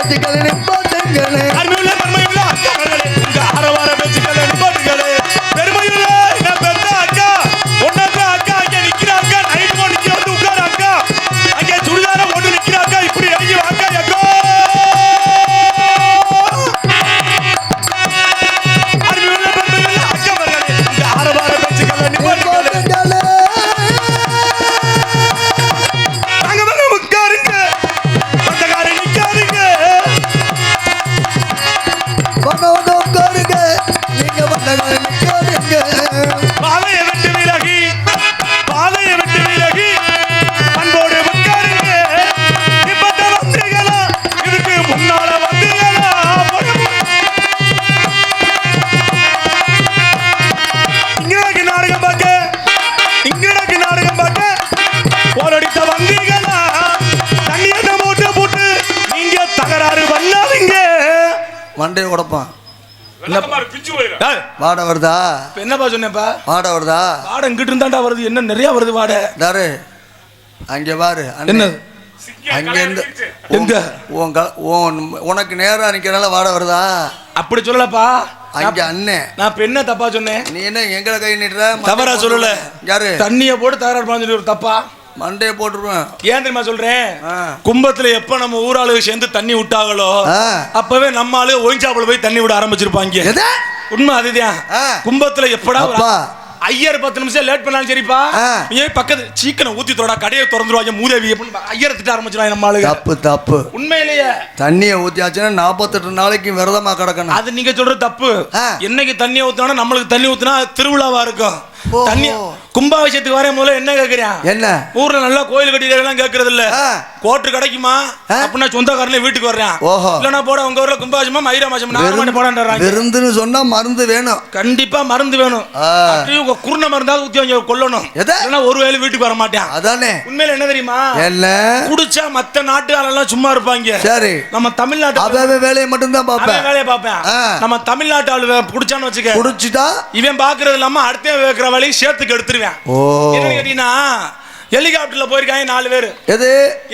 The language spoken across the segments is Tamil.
பேச்சுக்களை நிப்பாட்டுங்களே. அருமையுள்ள நன்மையுள்ள அக்காவர்களே, உங்க ஆரவார பேச்சுக்களை நிப்பாட்டுங்களே. பெருமையுள்ள என் பெத்த அக்கா, ஒன்னாக்க அக்கா அங்கே நிக்கிற அக்கா, நைட்டு நிக்க வந்து உட்கார அக்கா, அங்கே சுடிதார போட்டு நிக்கிற அக்கா, இப்படி இறங்கி அக்கா அக்கா. அருமையுள்ள பெருமையுள்ள அக்காவர்களே, உங்க ஆரவார பேச்சுக்களை நிப்பாட்டுங்களே. நாங்க வந்து உட்காருங்க, பந்தக்காரன் நிக்காருங்க. வந்து உட்காருங்க, நீங்க வந்தகால நிக்காதீங்க. பாதையை விட்டு விலகி, பாதையை விட்டு விலகி, அன்போடு உட்காருங்க. இப்பதான் வந்தீங்களா, இதுக்கு முன்னால வந்தீங்களா? இங்கடாக்கு நாடகம் பார்க்க, இங்கடாக்கு நாடகம் பார்க்க போராடித்த வந்தீங்களா? தண்ணியை போட்டு போட்டு நீங்க தகராறு பண்ணாதீங்க. மண்டையை உடைப்பான். ஏய், வாடை வருதா? என்னப்பா சொன்னேப்பா? வாடை வருதா? வாடை இங்கிட்டு இருந்தாண்டா வருது, என்ன நிறைய வருது வாடை. தாரு அங்கே பாரு. என்ன அங்க இருந்து எங்க உனக்கு நேரம் நிக்கிறனால வாடை வருதா? அப்படி சொல்லலப்பா. அங்க அண்ணே, நான் இப்ப என்ன தப்பா சொன்னேன்? நீ என்ன எங்களை கை நீட்டுற? தவறா சொல்லல. யாரு தண்ணிய போட்டு தகராறு பண்ண சொல்லி ஒரு தப்பா? மண்டையை போட்டுருவேன். ஏன் தெரியுமா சொல்றேன்? கும்பத்துல எப்ப நம்ம ஊராளுக சேர்ந்து தண்ணி விட்டாங்களோ அப்பவே நம்ம ஆளு ஒயின்சாப்புல போய் தண்ணி விட ஆரம்பிச்சிருப்பாங்க. உண்மை அதுதான். கும்பத்துல எப்படா ஐயர் 10 நிமிஷம் லேட் பண்ணாலும் சரிப்பா, ஏன் பக்கத்து சீக்கிரம் ஊத்தி தோடா, கடையை திறந்துருவாங்க மூதேவி ஐயரை திட்ட ஆரம்பிச்சிருவாங்க நம்ம ஆளு. தப்பு தப்பு. உண்மையிலேயே தண்ணியை ஊத்தியாச்சுன்னா 48 நாளைக்கு விரதமா கிடக்கணும். அது நீங்க சொல்றது தப்பு. என்னைக்கு தண்ணியை ஊத்தினா நம்மளுக்கு தண்ணி ஊத்தினா திருவிழாவா இருக்கும். தண்ணி கும்பாபிஷேகத்துக்கு வர முதல்ல என்ன கேக்குறேன்? என்ன ஊர்ல நல்லா கோயில் கட்டிடலாம் கேக்குறது இல்ல. கோட்டு கிடைக்குமா அப்படின்னா சொந்தக்காரனே வீட்டுக்கு வர்றேன். இல்லனா போட உங்க ஊர்ல கும்பாபிஷேகம் மயிரா மாசம் போடான்றாங்க. விருந்துன்னு சொன்னா மருந்து வேணும், கண்டிப்பா மருந்து வேணும். குருண மருந்தாவது ஊத்தி அவங்க கொல்லணும். இல்லனா ஒரு வேளை வீட்டுக்கு வர மாட்டேன். அதானே உண்மையில. என்ன தெரியுமா? குடிச்சா மத்த நாட்டுக்காரெல்லாம் சும்மா இருப்பாங்க. சரி, நம்ம தமிழ்நாட்டு அவ வேலையை மட்டும் தான் பாப்பேன். வேலையை பாப்பேன். நம்ம தமிழ்நாட்டு ஆளு குடிச்சான்னு வச்சுக்க, குடிச்சிட்டா இவன் பாக்குறது இல்லாம அடுத்த வைக்கிற வழி சேர்த்துக்கு எடுத்துருவேன். என்ன கேட்டீங்கன்னா, ஹெலிகாப்டர்ல போயிருக்காங்க 4 பேர். எது?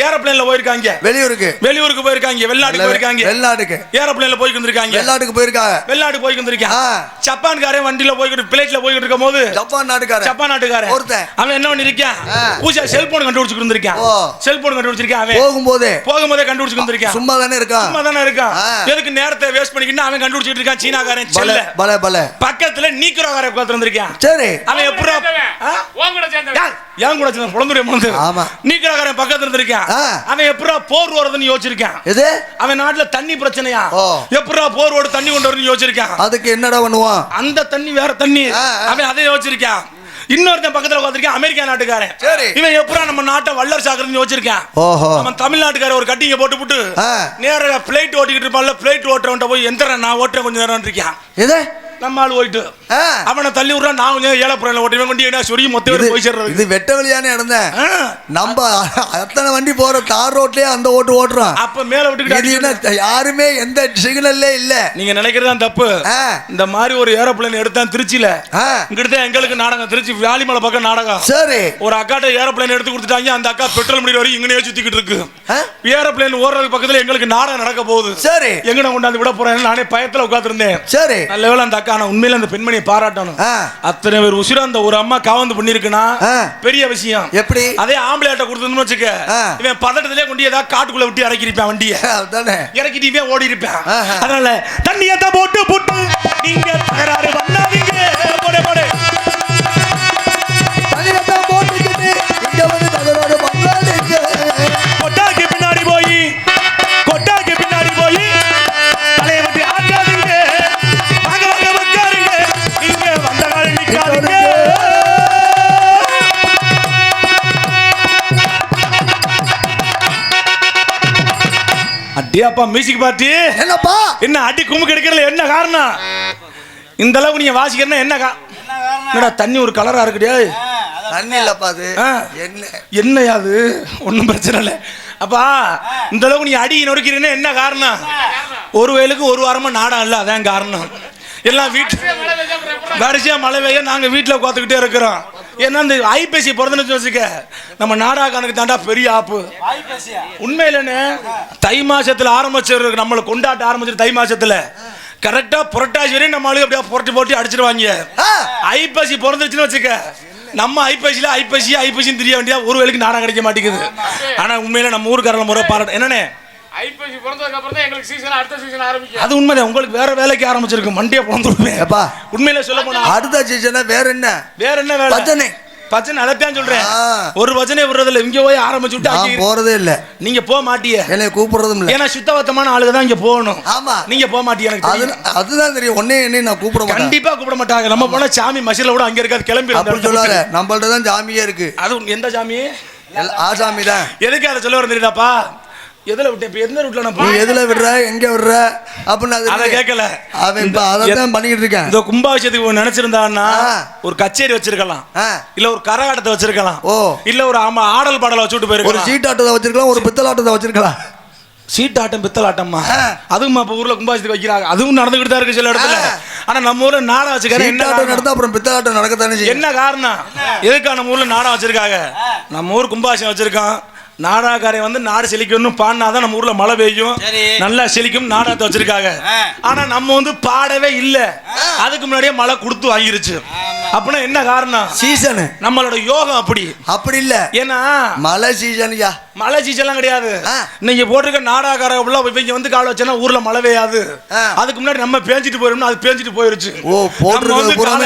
ஏரோப்ளேன்ல போயிருக்காங்க. வெளியூருக்கு போயிருக்காங்க. வெளிநாட்டுக்கு போயிருக்காங்க. வெளிநாட்டுக்கு ஏரோப்ளேன்ல போயிட்டு வந்திருக்காங்க. வெளிநாட்டுக்கு போயிருக்காங்க. வெளிநாட்டுக்கு போயிட்டு வந்திருக்காங்க. ஜப்பான்காரன் வண்டியில போயிட்டு பிளைட்ல போயிட்டு இருக்கும்போது ஜப்பான் நாட்டுக்காரன் ஒருத்தன் அவன் என்ன பண்ணிருக்கான்? பூஜா செல்போன் கண்டுபிடிச்சு இருந்திருக்கான். செல்போன் கண்டுபிடிச்சிருக்கான். அவன் போகும்போதே கண்டுபிடிச்சு இருந்திருக்கான். சும்மா தானே இருக்கான். எதுக்கு நேரத்தை வேஸ்ட் பண்ணிக்கிட்டு அவன் கண்டுபிடிச்சிட்டு இருக்கான். சீனாக்காரன் செல்ல பக்கத்துல நீக்குறகாரன் உட்கார்ந்து இருந்திருக்கான். சரி, அவன் எப்பறம் ஏன் கூட சேர்ந்து நீக்கிறக்காரன் பக்கத்துல இருந்திருக்கான். அவன் எப்படா போர் வருதுன்னு யோசிச்சிருக்கான். அவன் நாட்டுல தண்ணி பிரச்சனையா, எப்படா போர் ஓடு தண்ணி கொண்டு வரும்னு யோசிச்சிருக்கான். அதுக்கு என்னடா பண்ணுவான்? அந்த தண்ணி வேற தண்ணி, அவன் அதை யோசிச்சிருக்கான். இன்னொருத்தன் பக்கத்துல உட்கார்ந்திருக்கான், அமெரிக்கா நாட்டுக்காரன். இவன் எப்படா நம்ம நாட்டை வல்லரசு ஆக்குறதுன்னு யோசிச்சிருக்கான். நம்ம தமிழ்நாட்டுக்காரன் ஒரு கட்டிங்க போட்டு நேர பிளைட் ஓட்டிக்கிட்டு இருப்பான்ல, பிளைட் ஓட்டுறவன்ட்ட போய் எந்த நான் ஓட்டுறேன் கொஞ்சம் நேரம் இருக்கான். நம்ம ஆள் போயிட்டு அவனை தள்ளி விடுறான். நான் கொஞ்சம் ஏழப்புறம் ஓட்டுவேன். வண்டி என்ன சொல்லி மொத்த பேர் போய் சேர்றது. இது வெட்ட வெளியான இடம்தான். நம்ம அத்தனை வண்டி போற தார் ரோட்லயே அந்த ஓட்டுறோம். அப்ப மேல விட்டு யாருமே எந்த சிக்னல்லே இல்ல. நீங்க நினைக்கிறதான் தப்பு. இந்த மாதிரி ஒரு ஏரோப்ளேன் எடுத்தான் திருச்சியில. இங்கிட்ட எங்களுக்கு நாடகம், திருச்சி வியாலிமலை பக்கம் நாடகம். சரி, ஒரு அக்காட்ட ஏரோப்ளேன் எடுத்து கொடுத்துட்டாங்க. அந்த அக்கா பெட்ரோல் முடிவு வரைக்கும் இங்கனே சுத்திக்கிட்டு இருக்கு. ஏரோப்ளேன் ஓடுறதுக்கு பக்கத்துல எங்களுக்கு நாடகம் நடக்க போகுது. சரி, எங்கன கொண்டாந்து விட போறேன் நானே பயத்துல உட்கார்ந்திருந்தேன். சரி, நல்ல வேளை அந்த அக்கா உண்மையில அந்த பெண்மணியை பாராட்டணும். அத்தனை பேர் உசிர அந்த ஒரு அம்மா காவந்து பண்ணிருக்குன்னா பெரிய விஷயம். எப்படி? அதே ஆம்பளையாட்ட கொடுத்தோம்னு வச்சுக்க, இவன் பதட்டத்திலே கொண்டு ஏதாவது காட்டுக்குள்ள விட்டு இறக்கிருப்பான். வண்டியை இறக்கிட்டு இவன் ஓடி இருப்பான். அதனால தண்ணியை தான் போட்டு நீங்க தகராறு பண்ணாதீங்க. போடு போடு தண்ணியை தான் போட்டுக்கிட்டு இங்க வந்து தகராறு பண்ணாதீங்க. கொட்டாக்கு பின்னாடி போய் தலையை விட்டு ஆட்டாதீங்க. நீங்க வந்த கால நிக்காதீங்க. அடியாப்பா மியூசிக் பார்ட்டி என்னப்பா? என்ன அடி கும்பு கிடைக்கிறதுல என்ன காரணம்? இந்த அளவுக்கு நீங்க வாசிக்கிறனா என்ன என்னடா தண்ணி ஒரு கலரா இருக்குடே. தண்ணி இல்லப்பா அது. என்னையா அது? ஒன்றும் பிரச்சனை இல்லை. அப்பா இந்த அளவுக்கு நீ அடி நொறுக்கிறீன்னா என்ன காரணம்? ஒரு வயலுக்கு ஒரு வாரமா நாடகம் இல்லை, அதான் காரணம். எல்லாம் வீட்டு வரிசையா மழை பெய்ய நாங்க வீட்டுல உட்காந்துக்கிட்டே இருக்கிறோம். ஏன்னா இந்த ஐப்பசி பிறந்துன்னு வச்சுக்க நம்ம நாடகானுக்கு தாண்டா பெரிய ஆப்பு. உண்மையிலன்னு தை மாசத்துல ஆரம்பிச்சிருக்கு, நம்மளை கொண்டாட்ட ஆரம்பிச்சிரு. தை மாசத்துல கரெக்டா புரட்டாசி வரையும் நம்ம ஆளுக்கு அப்படியே புரட்டி போட்டு அடிச்சிருவாங்க. ஐப்பசி பிறந்துருச்சுன்னு வச்சுக்க, நம்ம ஐப்பசின்னு தெரிய வேண்டிய ஒரு வேலைக்கு நாடகம் கிடைக்க மாட்டேங்குது. ஆனா உண்மையில நம்ம ஊருக்காரல முறை பாராட்டு என்னன்னு, ஐப்பசி பிறந்ததுக்கு அப்புறம் தான் எங்களுக்கு சீசன், அடுத்த சீசன் ஆரம்பிக்கும். அது உண்மைதான். உங்களுக்கு வேற வேலைக்கு ஆரம்பிச்சிருக்கு, மண்டியை பிறந்துருப்பேன். உண்மையில சொல்ல போனா அடுத்த சீசனா வேற என்ன வேலை? பச்சனை அதைத்தான் சொல்றேன். ஒரு பச்சனை விடுறதில்ல, இங்க போய் ஆரம்பிச்சு விட்டு போறதே இல்ல. நீங்க போக மாட்டீங்க, என்னை கூப்பிடுறதும் இல்ல. ஏன்னா சுத்தபத்தமான ஆளுங்க தான் இங்க போகணும். ஆமா, நீங்க போக மாட்டீங்க. எனக்கு அதுதான் தெரியும். ஒன்னே என்ன நான் கூப்பிட மாட்டேன், கண்டிப்பா கூப்பிட மாட்டாங்க. நம்ம போனா சாமி மசில கூட அங்க இருக்காது, கிளம்பி அப்படி சொல்லாத. நம்மள்ட்ட தான் சாமியே இருக்கு. அது எந்த சாமி? ஆசாமி தான். எதுக்கு அதை சொல்ல வர தெரியுதாப்பா? எதுல விட்டு இப்ப எந்த ரூட்ல நான் நீ எதுல விடுற, எங்க விடுற அப்படின்னு அதை கேட்கல. அவன் இப்ப அதான் பண்ணிட்டு இருக்கான். இந்த கும்பாபிஷேகத்துக்கு நினைச்சிருந்தான்னா ஒரு கச்சேரி வச்சிருக்கலாம், இல்ல ஒரு கரகாட்டத்தை வச்சிருக்கலாம், இல்ல ஒரு ஆடல் பாடலை வச்சுட்டு போயிருக்கலாம், ஒரு சீட்டாட்டத்தை வச்சிருக்கலாம், ஒரு பித்தலாட்டத்தை வச்சிருக்கலாம். சீட்டாட்டம் பித்தலாட்டம்மா அதுவும் இப்ப ஊர்ல கும்பாபிஷேகத்துக்கு வைக்கிறாங்க. அதுவும் நடந்துகிட்டு தான் இருக்கு சில இடத்துல. ஆனா நம்ம ஊர்ல நாடகம் வச்சிருக்காங்க. என்ன நடந்தா அப்புறம் பித்தலாட்டம் நடக்கத்தானே செய்யும். என்ன காரணம்? எதுக்காக நம்ம ஊர்ல நாடகம் வச்சிருக்காங்க? நம்ம ஊர் கும்பாபிஷேகம் வச்சிருக்கான். நாடகக்காரை வந்து நாடு செழிக்கணும் பாடினாதான் நம்ம ஊர்ல மழை பெய்யும், நல்லா செழிக்கும் நாடகத்தை வச்சிருக்காங்க. ஆனா நம்ம வந்து பாடவே இல்ல, அதுக்கு முன்னாடியே மழை கொடுத்து வாங்கிருச்சு. அப்படின்னா என்ன காரணம்? சீசன், நம்மளோட யோகம் அப்படி இல்ல. ஏன்னா மழை சீசன்யா, மழை சீசன்லாம் கிடையாது. நீங்க போட்டிருக்க நாடகக்கார இவங்க வந்து கால வச்சா ஊர்ல மழை பெய்யாது. அதுக்கு முன்னாடி நம்ம பேஞ்சிட்டு போயிரும், அது பேஞ்சிட்டு போயிருச்சு.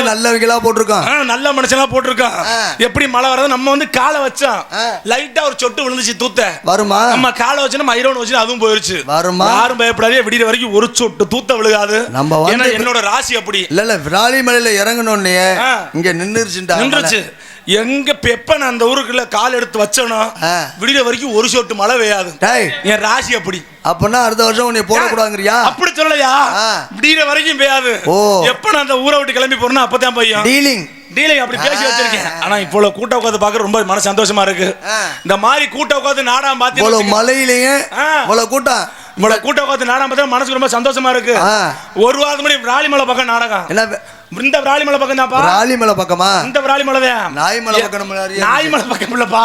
நல்லவங்களா போட்டிருக்கோம், நல்ல மனுஷனா போட்டிருக்கோம். எப்படி மழை வராது? நம்ம வந்து காலை வச்சோம், லைட்டா ஒரு சொட்டு விழுந்துச்சு, தூத்த வருமா? நம்ம காலை வச்சோம், ஐரோன் வச்சு அதுவும் போயிருச்சு. வருமா? யாரும் பயப்படாதே, விடிய வரைக்கும் ஒரு சொட்டு தூத்த விழுகாது. நம்ம என்னோட ராசி அப்படி இல்ல. விராலி மலையில இறங்கணும்னே இங்க நின்றுச்சு. எங்க பெப்பன் அந்த ஊருக்குள்ள கால் எடுத்து வச்சனோ விடிய வரைக்கும் ஒரு சொட்டு மழை பெய்யாது. என் ராசி அப்படி. அப்பனா அடுத்த வருஷம் உன்னை போடக்கூடாதுங்கறியா? அப்படி சொல்லலையா? விடிய வரைக்கும் பெய்யாது. எப்ப நான் அந்த ஊரை விட்டு கிளம்பி போறேன்னா அப்பதான் பெய்யும். டீலிங் அப்படி பேசி வச்சிருக்கேன். ஆனா இப்போ கூட்ட உட்காந்து பாக்குற ரொம்ப மனசு சந்தோஷமா இருக்கு. இந்த மாதிரி கூட்ட உட்காந்து நாடகம் பார்த்து மலையிலேயே கூட்ட உட்காந்து நாடகம் பார்த்தா மனசுக்கு ரொம்ப சந்தோஷமா இருக்கு. ஒரு வாரத்துக்கு முன்னாடி விராலிமலை பக்கம் நாடகம். என்ன இந்த விராலிமலை பக்கம் தான்ப்பா? விராலிமலை பக்கமா? இந்த விராலிமலை தான். நாய்மலை பக்கம். நாய்மலை பக்கம் இல்லப்பா,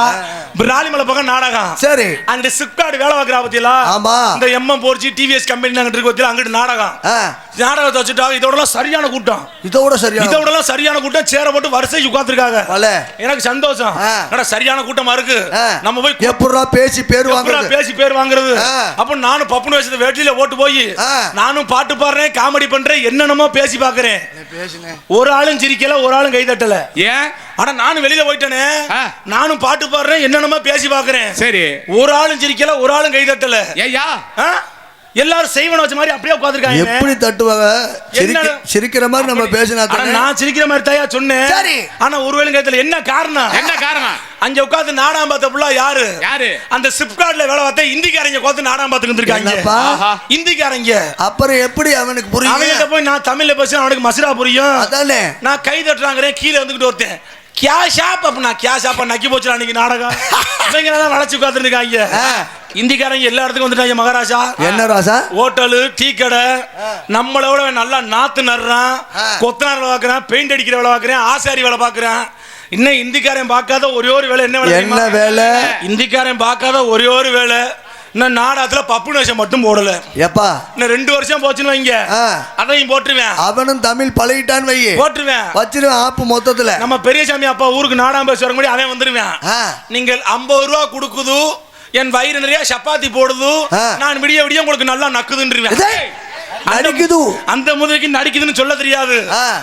விராலிமலை பக்கம் நாடகம். சரி, அங்க சிப்கார்டு வேலை பார்க்கறா பத்தியா? ஆமா. இந்த எம்எம் போர்ச்சி டிவிஎஸ் கம்பெனி அங்க இருக்கு பத்தியா? அங்கிட்டு நாடகம். நாடகத்தை வச்சுட்டாங்க. இதோட சரியான கூட்டம், இதோட சரியான கூட்டம். சேர போட்டு வரிசைக்கு உட்கார்ந்திருக்காங்க. எனக்கு சந்தோஷம். சரியான கூட்டமா இருக்கு. நம்ம போய் எப்பறா பேசி பேர் வாங்குறது. அப்ப நானும் பப்புனு வச்சத வேட்டில ஓட்டு போய் நானும் பாட்டு பாடுறேன், காமெடி பண்றேன், என்னென்னமோ பேசி பாக்குறேன். ஒரு ஆளும் சிரிக்கல, ஒரு ஆளும் கை தட்டல. ஏன்? ஆனா நானும் வெளியில போயிட்டேனே, நானும் பாட்டு பாடுறேன், என்னென்னமோ பேசி பாக்குறேன். சரி, ஒரு ஆளும் சிரிக்கல, ஒரு ஆளும் கை தட்டல. ஏய்யா, எல்லாரும் செய்வன வச்ச மாதிரி அப்படியே உட்கார்ந்திருக்காங்க. எப்படி தட்டுவாங்க? சிரிக்கிற மாதிரி நம்ம பேசினா தானே. நான் சிரிக்கிற மாதிரி தாயா சொன்னேன். சரி, ஆனா ஒருவேளை கைத்தல. என்ன காரணம்? அங்க உட்கார்ந்து நாடகம் பார்த்த புள்ள யாரு? அந்த சிப்கார்ட்ல வேலை பார்த்த இந்திக்காரங்க உட்கார்ந்து நாடகம் பார்த்துட்டு இருக்காங்க. இந்திக்காரங்க. அப்புறம் எப்படி அவனுக்கு புரியும்? அவன்கிட்ட போய் நான் தமிழ்ல பேசுறேன், அவனுக்கு மசுரா புரியும். அதானே நான் கை தட்டுறாங்கறேன், கீழே வந்துட்டு ஒருத்தன் கியா ஷாப் அப்படினா கியா ஷாப் நக்கி போச்சு அன்னைக்கு நாடகம். இவங்க தான் வளைச்சு உட்கார்ந்து இருக்காங்க. இந்திக்காரங்க எல்லா இடத்துக்கும் வந்துட்டாங்க. மகாராஜா என்ன ராசா? ஹோட்டலு, டீ கடை. நம்மளோட நல்லா நாத்து நடுறான், கொத்தனார் வேலை பார்க்கறான், பெயிண்ட் அடிக்கிற வேலை பார்க்கறேன், ஆசாரி வேலை பார்க்கறேன். இன்னும் இந்திக்காரன் பார்க்காத ஒரே ஒரு வேலை என்ன வேலை? இந்திக்காரன் பார்க்காத ஒரே ஒரு வேலை, நான் நாடகத்துல பப்புனு வேஷம் மட்டும் போடல. எப்பா நான் 2 வருஷம் போச்சுன்னு வைங்க, அதையும் போட்டுருவேன். அவனும் தமிழ் பழகிட்டான்னு வை, போட்டுருவேன், வச்சிருவேன். ஆப்பு மொத்தத்துல நம்ம பெரியசாமி அப்பா ஊருக்கு நாடகம் பேச வர முடியும், அவன் வந்துருவேன். நீங்கள் 50 ரூபா கொடுக்குது, என் வயிறு நிறைய சப்பாத்தி போடுது, நான் விடிய விடிய உங்களுக்கு நல்லா நக்குதுன்றேன். அந்த முதலுக்கு நடிக்குதுன்னு சொல்ல தெரியாது.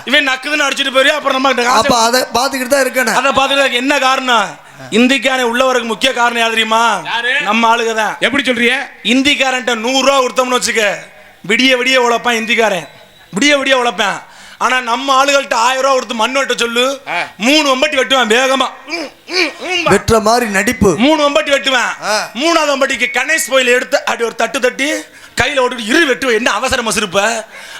இவன் நக்குதுன்னு அடிச்சுட்டு போய் அப்புறம் நம்ம அதை பாத்துக்கிட்டு தான் இருக்கேன். அதை பாத்துக்கிட்டு என்ன காரணம்? இந்திக்காரன் உள்ளவருக்கு முக்கிய காரணம் யாரு தெரியுமா? நம்ம ஆளுங்க தான். எப்படி சொல்றீங்க? இந்திக்காரன் 100 ரூபா கொடுத்தோம்னு வச்சுக்க, விடிய விடிய உழைப்பான் இந்திக்காரன், விடிய விடிய உழைப்பான். ஆனா நம்ம ஆளுகள்கிட்ட 1000 ரூபா கொடுத்து மண் வெட்ட சொல்லு, 3 வம்பட்டி வெட்டுவான் வேகமா. வெட்டுற மாதிரி நடிப்பு. 3 வம்பட்டி வெட்டுவேன். 3ஆவது வம்பட்டிக்கு கணேஷ் கோயில் எடுத்து அப்படி ஒரு தட்டு தட்டி கையில ஓட்டு வெட்டுவேன். என்ன அவசரம் மசிருப்ப?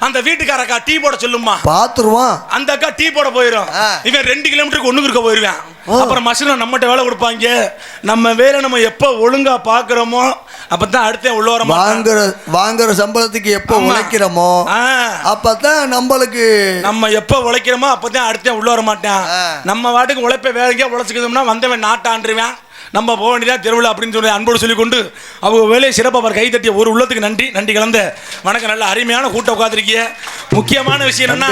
அந்த வீட்டுக்கார அக்கா டீ போட சொல்லுமா, பாத்துருவான். அந்த அக்கா டீ போட போயிடும். இவன் 2 கிலோமீட்டருக்கு ஒண்ணு இருக்க போயிருவேன். அப்புறம் மசினா நம்மகிட்ட வேலை கொடுப்பாங்க. நம்ம வேலை நம்ம எப்ப ஒழுங்கா பாக்குறோமோ அப்பதான் அடுத்த உள்ள வர வாங்குற சம்பளத்துக்கு எப்போ உழைக்கிறோமோ அப்பதான் நம்ம எப்ப உழைக்கிறோமோ அப்பதான் அடுத்த உள்ள வர மாட்டேன். நம்ம வாட்டுக்கு உழைப்ப வேலைக்கே உழைச்சிக்கிட்டோம்னா வந்தவன் நாட்டாண்டுருவேன், நம்ம போக வேண்டியதான் திருவிழா அப்படின்னு சொல்லி அன்போடு சொல்லிக்கொண்டு அவங்க வேலையை சிறப்பாக கை தட்டிய ஒரு உள்ளத்துக்கு நன்றி கலந்த வணக்கம். நல்ல அருமையான கூட்டம் உட்காந்துருக்கீங்க. முக்கியமான விஷயம் என்னன்னா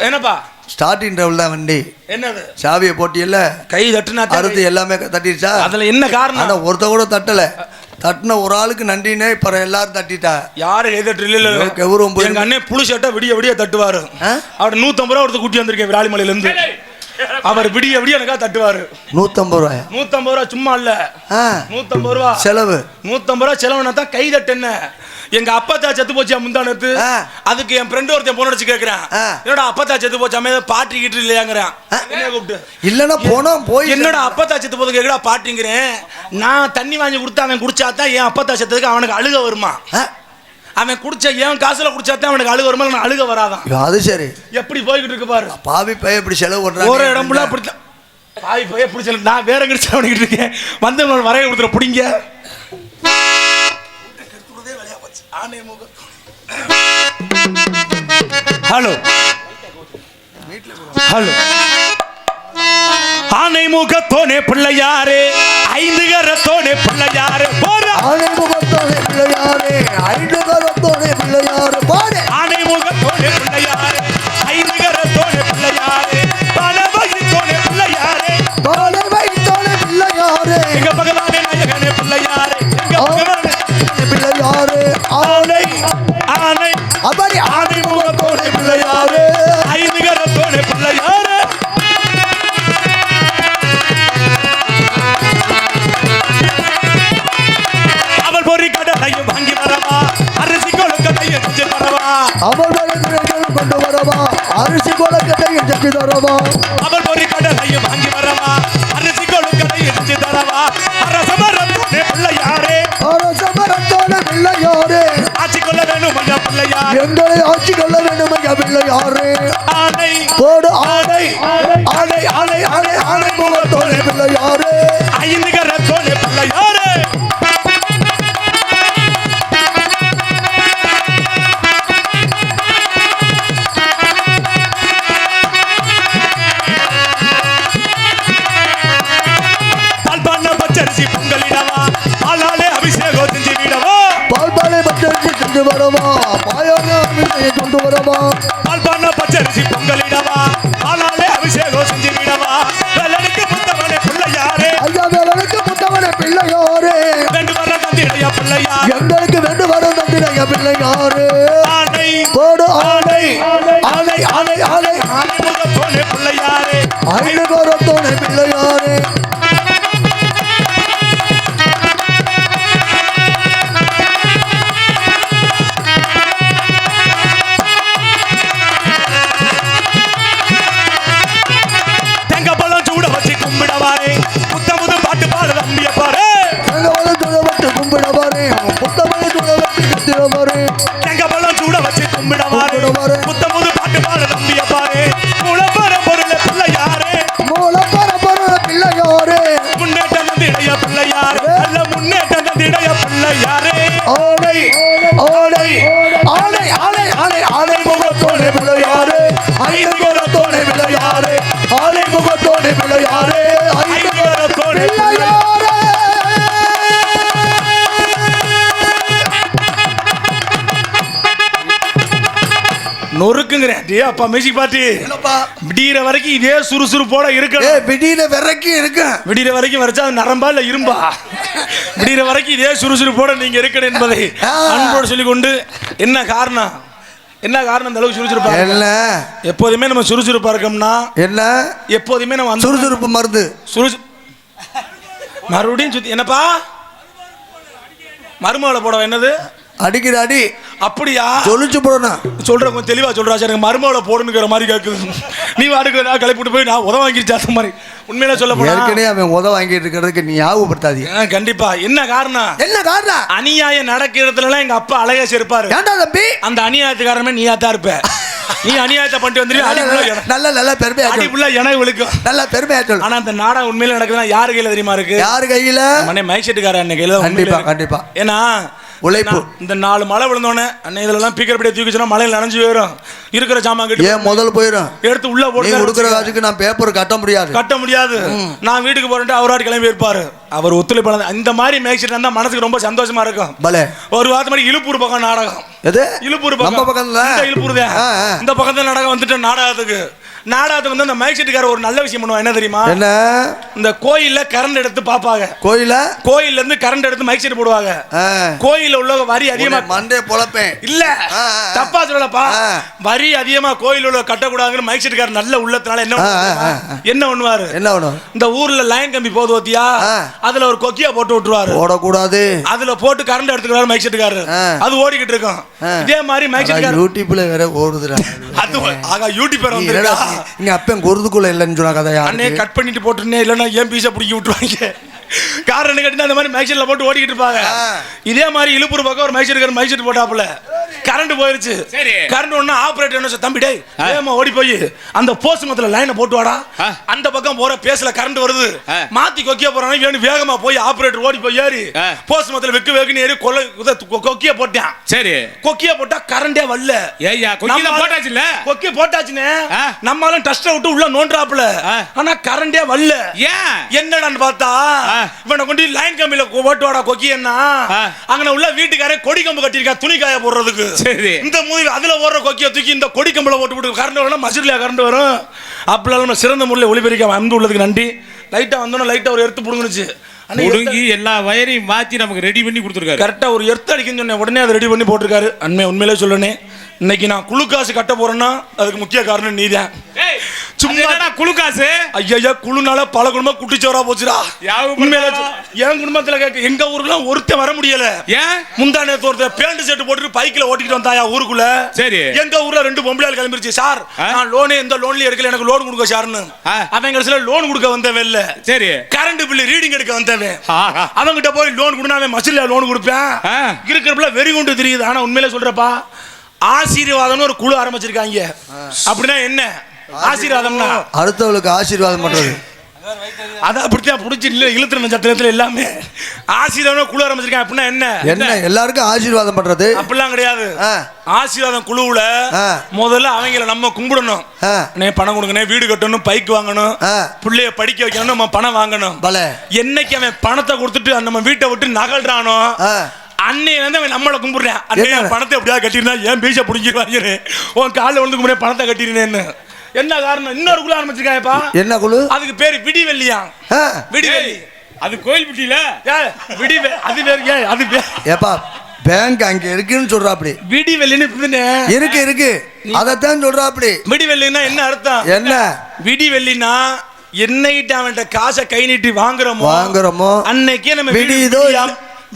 என்னப்பா ஸ்டார்டிங் ட்ரபிள் தான் வண்டி. என்னது சாவியை போட்டியல்ல கை தட்டுனா அறுத்து எல்லாமே தட்டிடுச்சா? அதுல என்ன காரணம்? ஒருத்த கூட தட்டல, தட்டின ஒரு ஆளுக்கு நன்றினே இப்ப எல்லாரும் தட்டிட்டா. யாரு கை தட்டு இல்ல? எங்க அண்ணன் புளி சட்டை விடிய தட்டுவாரு. அவர் 150 ரூபா ஒருத்தர் கூட்டி வந்திருக்கேன் விராலிமலையில இருந்து. அவர் விடிய எனக்கா தட்டுவாரு. 150 ரூபாய்? 150 ரூபா சும்மா இல்ல, 150 ரூபா செலவு. 150 ரூபா செலவுனா தான் கை தட்டு. என்ன எங்க அப்பத்தா செத்து போச்சா முந்தானத்து, அதுக்கு என் ஃப்ரெண்ட் ஒருத்தன் போன் அடிச்சு கேட்கறான், என்னோட அப்பத்தா செத்து போச்சாமே பாட்டி கிட்டு இல்லையாங்கிறான். என்ன கூப்பிட்டு இல்லன்னா போனா போய் என்னோட அப்பத்தா செத்து போது கேட்கடா பாட்டிங்கிறேன். நான் தண்ணி வாங்கி கொடுத்தா அவன் குடிச்சாதான் என் அப்பத்தா செத்ததுக்கு அவனுக்கு அழுக வருமா? அவன் குடிச்ச என் காசுல குடிச்சாதான் அவனுக்கு அழுக வருமா? நான் அழுக வராதான். அது சரி, எப்படி போய்கிட்டு இருக்கு பாரு. பாவி பைய இப்படி செலவு பண்றான். ஒரு இடம் ஃபுல்லா அப்படி பாவி பைய இப்படி செலவு. நான் வேற எங்க செலவு பண்ணிட்டு இருக்கேன். வந்து வரைய கொடுத்துற பிடிங்க. ஹலோ ஹலோ ஆனை முகத்தோனே பிள்ளையாரே, 5 கரத்தோனே பிள்ளையாரே, ஆனை முகத்தோனே பிள்ளையாரே, 5 கரத்தோனே பிள்ளையாரே, ஆனை முகத்தோனே பிள்ளையாரே, 5 கரத்தோனே பிள்ளையாரே, பலவகைத்தோனே பிள்ளையாரே, பலவகைத்தோனே பிள்ளையாரே, எங்க பகவானே நாயகனே பிள்ளையாரே, எங்க பகவானே பிள்ளையாரே, ஆனை ஆனை அப்படி ஆனை முகத்தோனே பிள்ளையாரே, 5 கரத்தோனே பிள்ளையாரே. வாங்கி வரவா அரிசி கொழுக்கட்டையை செஞ்சு தரவா, அவள் கொண்டு வரவா அரிசி கொழுக்கட்டையை செஞ்சு தரவா, அவள் ஒரு கடலையை வாங்கி வரவா அரிசி கொழுக்கட்டையை செஞ்சு தரவா, அரசமரத்தோனே பிள்ளையாரே, அரசமரத்தோனே பிள்ளையாரே, ஆட்சி கொள்ள வேணும் ஐயா பிள்ளையார், எங்களை ஆட்சி கொள்ள வேணும் ஐயா பிள்ளையாரே, ஆனை போடு ஆனை ஆனை ஆனை ஆனை ஆனை முகத்தோனே பிள்ளையாரே, 5 கரத்தோனே பிள்ளையாரே. பொங்கலிடவா பாலாலே அபிஷேகம் செஞ்சு விடவா, பால்பாலை பச்சரிசி செஞ்சு வரவா, பாயாலே அபிஷேகம் கொண்டு வரவா, பால்பான பச்சரிசி பொங்கலிடவா பாலாலே அபிஷேகம் செஞ்சு விடவா, வேலனுக்கு முத்தவனே பிள்ளையாரே, ஐயா வேலனுக்கு முத்தவனே பிள்ளையாரே, வேண்டு வர தந்திரையா பிள்ளையார், எங்களுக்கு வேண்டு வர தந்திரையா பிள்ளையாரே, ஆனை போடு ஆனை ஆனை ஆனை ஆனை ஆனை முகத்தோனே பிள்ளையாரே, 5 கரத்தோனே பிள்ளையாரே. நொறுக்குங்கிறேன் அப்பா மியூசிக் பாட்டு விடிகிற வரைக்கும் இதே சுறுசுறுப்போட இருக்கு. விடிகிற வரைக்கும் இருக்கு, விடிகிற வரைக்கும் வரைச்சா அது நரம்பா இல்ல இரும்பா? விடிகிற வரைக்கும் இதே சுறுசுறுப்போட நீங்க இருக்கணும் என்பதை அன்போடு சொல்லிக்கொண்டு என்ன காரணம் இந்த அளவுக்கு சுறுசுறுப்பா இல்ல? எப்போதுமே நம்ம சுறுசுறுப்பா இருக்கோம்னா என்ன, எப்போதுமே நம்ம சுறுசுறுப்பு மருந்து மறுபடியும் சுத்தி என்னப்பா மருமகளை போட என்னது அடிக்கிற அடி அப்படியா சொல்லிச்சு போடணும் சொல்ற கொஞ்சம் தெளிவா சொல்றா சார். எனக்கு மருமகளை போடணுங்கிற மாதிரி கேட்குது. நீ வாடுக்கு நான் கிளப்பிட்டு போய் நான் உதவ வாங்கிட்டு மாதிரி உண்மையில சொல்ல போனா ஏற்கனவே அவன் உதவ வாங்கிட்டு இருக்கிறதுக்கு நீ ஞாபகப்படுத்தாதீங்க. கண்டிப்பா. என்ன காரணம் அநியாயம் நடக்கிற இடத்துல எங்க அப்பா அழகா இருப்பாரு. ஏன்டா தம்பி அந்த அநியாயத்துக்காரமே நீயா தான் இருப்ப. நீ அநியாயத்தை பண்ணிட்டு வந்துருவீங்க. நல்ல பெருமையா அடி புள்ள எனக்கு விழுக்கும். நல்ல பெருமையா சொல்லு. ஆனா அந்த நாடகம் உண்மையில நடக்குதுன்னா யாரு கையில தெரியுமா இருக்கு? யாரு கையில? மண்ணே மைசெட்டுக்கார அண்ணன் கையில. கண்டிப்பா. ஏன்னா உழைப்பு. இந்த 4 மழை விழுந்தோடனே அண்ணன் இதெல்லாம் பீக்கர் படியே தூக்கி வச்சா மழையில் நனைஞ்சு போயிடும். இருக்கிற சாமான் கட்டி ஏன் முதல்ல போயிடும். எடுத்து உள்ள போட்டு கொடுக்குற காசுக்கு நான் பேப்பர் கட்ட முடியாது. நான் வீட்டுக்கு போறேன், அவராடி கிளம்பி இருப்பாரு. அவர் ஒத்துழைப்பாளர். இந்த மாதிரி மேய்ச்சிட்டு இருந்தா மனசுக்கு ரொம்ப சந்தோஷமா இருக்கும். ஒரு வாரத்து மாதிரி இழுப்பூர் பக்கம் நாடகம். இழுப்பூர் பக்கம் இழுப்பூர் தான். இந்த பக்கத்துல நாடகம் வந்துட்டு நாடகத்துக்கு வந்து அந்த மைக் ஒரு நல்ல விஷயம் பண்ணுவாங்க. என்ன தெரியுமா? என்ன? இந்த கோயில்ல கரண்ட் எடுத்து பாப்பாங்க. கோயில்ல இருந்து கரண்ட் எடுத்து மைக் செட் போடுவாங்க. கோயில்ல உள்ள வரி அதிகமா மண்டே பொளப்பேன் இல்ல, தப்பா சொல்லலப்பா. வரி அதிகமா கோயில்ல உள்ள கட்டக்கூடாதுன்னு மைக் செட்டுக்காரர் நல்ல உள்ளத்தினால என்ன பண்ணுவாரு? இந்த ஊர்ல லைன் கம்பி போது ஓத்தியா, அதுல ஒரு கொக்கியா போட்டு விட்டுருவாரு. போடக்கூடாது. அதுல போட்டு கரண்ட் எடுத்துக்கிறாரு மைக் செட்டுக்காரர். அது ஓடிக்கிட்டு இருக்கும். இதே மாதிரி மைக் செட்டுக்காரர் யூடியூப்ல வேற ஓடுதுடா. அது ஆக யூடியூப் பேர் வந்துருக்கா. இங்க அப்பன் குருதுக்குள்ள இல்லன்னு சொன்னா கதையா. அண்ணே கட் பண்ணிட்டு போட்டுனே, இல்லன்னா ஏன் பீஸை பிடிக்கி விட்டுருவாங்க. காரணம் கட்டினா அந்த மாதிரி மைக்செட்ல போட்டு ஓடிக்கிட்டு இருப்பாங்க. இதே மாதிரி இழுப்பூர் பக்கம் ஒரு மைக்செட் போட்டாப்புல கரண்ட் போயிருச்சு. கரண்ட் ஒண்ணு ஆபரேட்டர் என்ன தம்பி டேய் வேகமா ஓடி போய் அந்த போஸ்ட் மத்தல லைனை போட்டு வாடா. அந்த பக்கம் போற பேஸ்ல கரண்ட் வருது, மாத்தி கொக்கிய போறானே வேணும். வேகமா போய் ஆபரேட்டர் ஓடி போய் ஏறி போஸ்ட் மத்தல வெக்குன்னு ஏறி கொக்கிய போட்டான். சரி, கொக்கிய போட்டா கரண்டே வரல. ஏய்யா கொக்கிய போட்டாச்சுல, கொக்கிய போட்டாச்சுனே நம்மாலும் டஸ்டர் விட்டு உள்ள நோண்டறாப்புல. ஆனா கரண்டே வரல. ஏன் என்னடான்னு பார்த்தா இவனை கொண்டு லைன் கம்பியில போட்டு வாடா கொக்கியன்னா, அங்க உள்ள வீட்டுக்காரே கொடி கம்பு கட்டிருக்கா துணி காய போடுறதுக்கு. இந்த மூவி அதுல ஓடுற கொக்கிய தூக்கி இந்த கொடி கம்புல போட்டு விட்டு கரண்ட் வரணும். மசூரியா கரண்ட் வரும். அப்பெல்லாம் சிறந்த முறையில் ஒளிபெருக்க அன்பு உள்ளதுக்கு நன்றி. லைட்டா வந்தோன்னா லைட்டா ஒரு எடுத்து புடுங்குனுச்சு. ஒடுங்கி எல்லா வயரையும் மாற்றி நமக்கு ரெடி பண்ணி கொடுத்துருக்காரு. கரெக்டாக ஒரு எர்த்து அடிக்குன்னு சொன்னேன், உடனே அதை ரெடி பண்ணி போட்டிருக்காரு. உண்மையிலே சொல்லணே, இன்னைக்கு நான் குழு காசு கட்ட போறேன்னா அதுக்கு முக்கிய காரணம் நீதான். சும்மா குழு காசு ஐயா குழுனால பல குடும்பம் குட்டிச்சோரா போச்சுடா. என் குடும்பத்துல கேட்க எங்க ஊர்ல ஒருத்தன் வர முடியல. ஏன்? முந்தா நேத்து ஒருத்தர் பேண்ட் ஷர்ட் போட்டு பைக்ல ஓட்டிட்டு வந்தாயா ஊருக்குள்ள. சரி, எங்க ஊர்ல 2 பொம்பளையால் கிளம்பிருச்சு. சார் நான் லோனே எந்த லோன்லயும் எடுக்கல, எனக்கு லோன் கொடுக்க சார்னு. அவங்க சில லோன் கொடுக்க வந்தவன் இல்ல. சரி, கரண்ட் பில் ரீடிங் எடுக்க வந்தவன். அவங்கிட்ட போய் லோன் கொடுனா அவன் மசில லோன் கொடுப்பேன். இருக்கிறப்பல வெறி கொண்டு தெரியுது. ஆனா உண்மையில சொல்றப்பா, ஆசீர்வாதம்னு ஒரு குழு ஆரம்பிச்சிருக்காங்க. அப்படின்னா என்ன ஆசீர்வாதம்னா? அடுத்தவளுக்கு ஆசீர்வாதம் பண்றது. அதான் அப்படித்தான் புடிச்சு இழுத்துற சத்திரத்துல எல்லாமே ஆசீர்வாதம் குழு ஆரம்பிச்சிருக்காங்க. அப்படின்னா என்ன எல்லாருக்கும் ஆசீர்வாதம் பண்றது அப்படிலாம் கிடையாது. ஆசீர்வாதம் குழுவுல முதல்ல அவங்கள நம்ம கும்பிடணும். பணம் கொடுக்கணும், வீடு கட்டணும், பைக் வாங்கணும், பிள்ளைய படிக்க வைக்கணும், நம்ம பணம் வாங்கணும். என்னைக்கு அவன் பணத்தை கொடுத்துட்டு நம்ம வீட்டை விட்டு நகல்றானோ அன்னைய வந்து அவன் நம்மளை கும்பிடுறேன். அன்னைய பணத்தை எப்படியா கட்டிருந்தா ஏன் பீச்சை பிடிச்சிருவாங்க, உன் காலில் வந்து கும்பிட பணத்தை கட்டிருந்தேன்னு. என்ன காரணம்? இன்னொரு குழு ஆரம்பிச்சிருக்காங்கப்பா. என்ன குழு? அதுக்கு பேரு விடிவெள்ளியா. விடிவெள்ளி அது கோயில் பிட்டியில அது பேரு. அது ஏப்பா பேங்க் அங்க இருக்குன்னு சொல்றாப்படி. விடிவெள்ளின்னு இருக்கு அதத்தான் சொல்றாப்படி. விடிவெள்ளின்னா என்ன அர்த்தம்? என்ன விடிவெள்ளினா என்னைட்டு அவன்கிட்ட காசை கை நீட்டி வாங்குறோமோ அன்னைக்கே நம்ம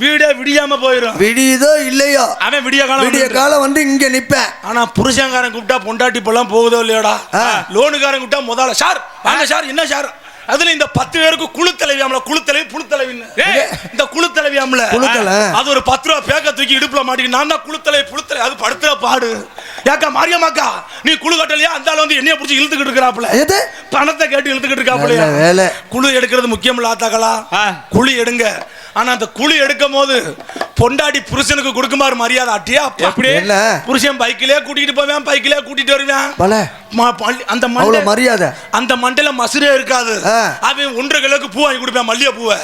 வீடே விடியாம போயிடும். விடியதோ இல்லையோ அவன் விடிய காலம் வந்து இங்க நிப்பேன். ஆனா புருஷங்காரன் கூப்பிட்டா பொண்டாட்டி போலாம் போகுதோ இல்லையோடா. லோனுக்காரன் கூப்பிட்டா முதல்ல சார் வாங்க சார் என்ன சார். அதுல இந்த 10 பேருக்கு குழு தலைவியாமல, குழு தலைவி புழு தலைவின்னு இந்த குழு தலைவியாமல அது ஒரு 10 ரூபா பேக்க தூக்கி இடுப்புல மாட்டிக்கு நான் தான் குழு தலைவி புழு தலைவி. அது படுத்துற பாடு. ஏக்கா மாரியம்மாக்கா நீ குழு கட்டலையா? அந்த ஆள் வந்து என்னைய பிடிச்சி இழுத்துக்கிட்டு இருக்கிறாப்புல. பணத்தை கேட்டு இழுத்துக்கிட்டு இருக்காப்புல. குழு எடுக்கிறது முக்கியம் இல்ல ஆத்தாக்களா, குழி எடுங்க. ஆனா அந்த குழி எடுக்கும் போது பொண்டாடி புருஷனுக்கு கொடுக்குமாறு மரியாதை அட்டியா அப்படி புருஷன் பைக்கிலே கூட்டிட்டு போவேன், பைக்கிலே கூட்டிட்டு வருவேன். அந்த மரியாதை அந்த மண்டையில மசுரே இருக்காது. அவன் 1.5 கிலோக்கு பூ வாங்கி கொடுப்பேன், மல்லிகை பூவை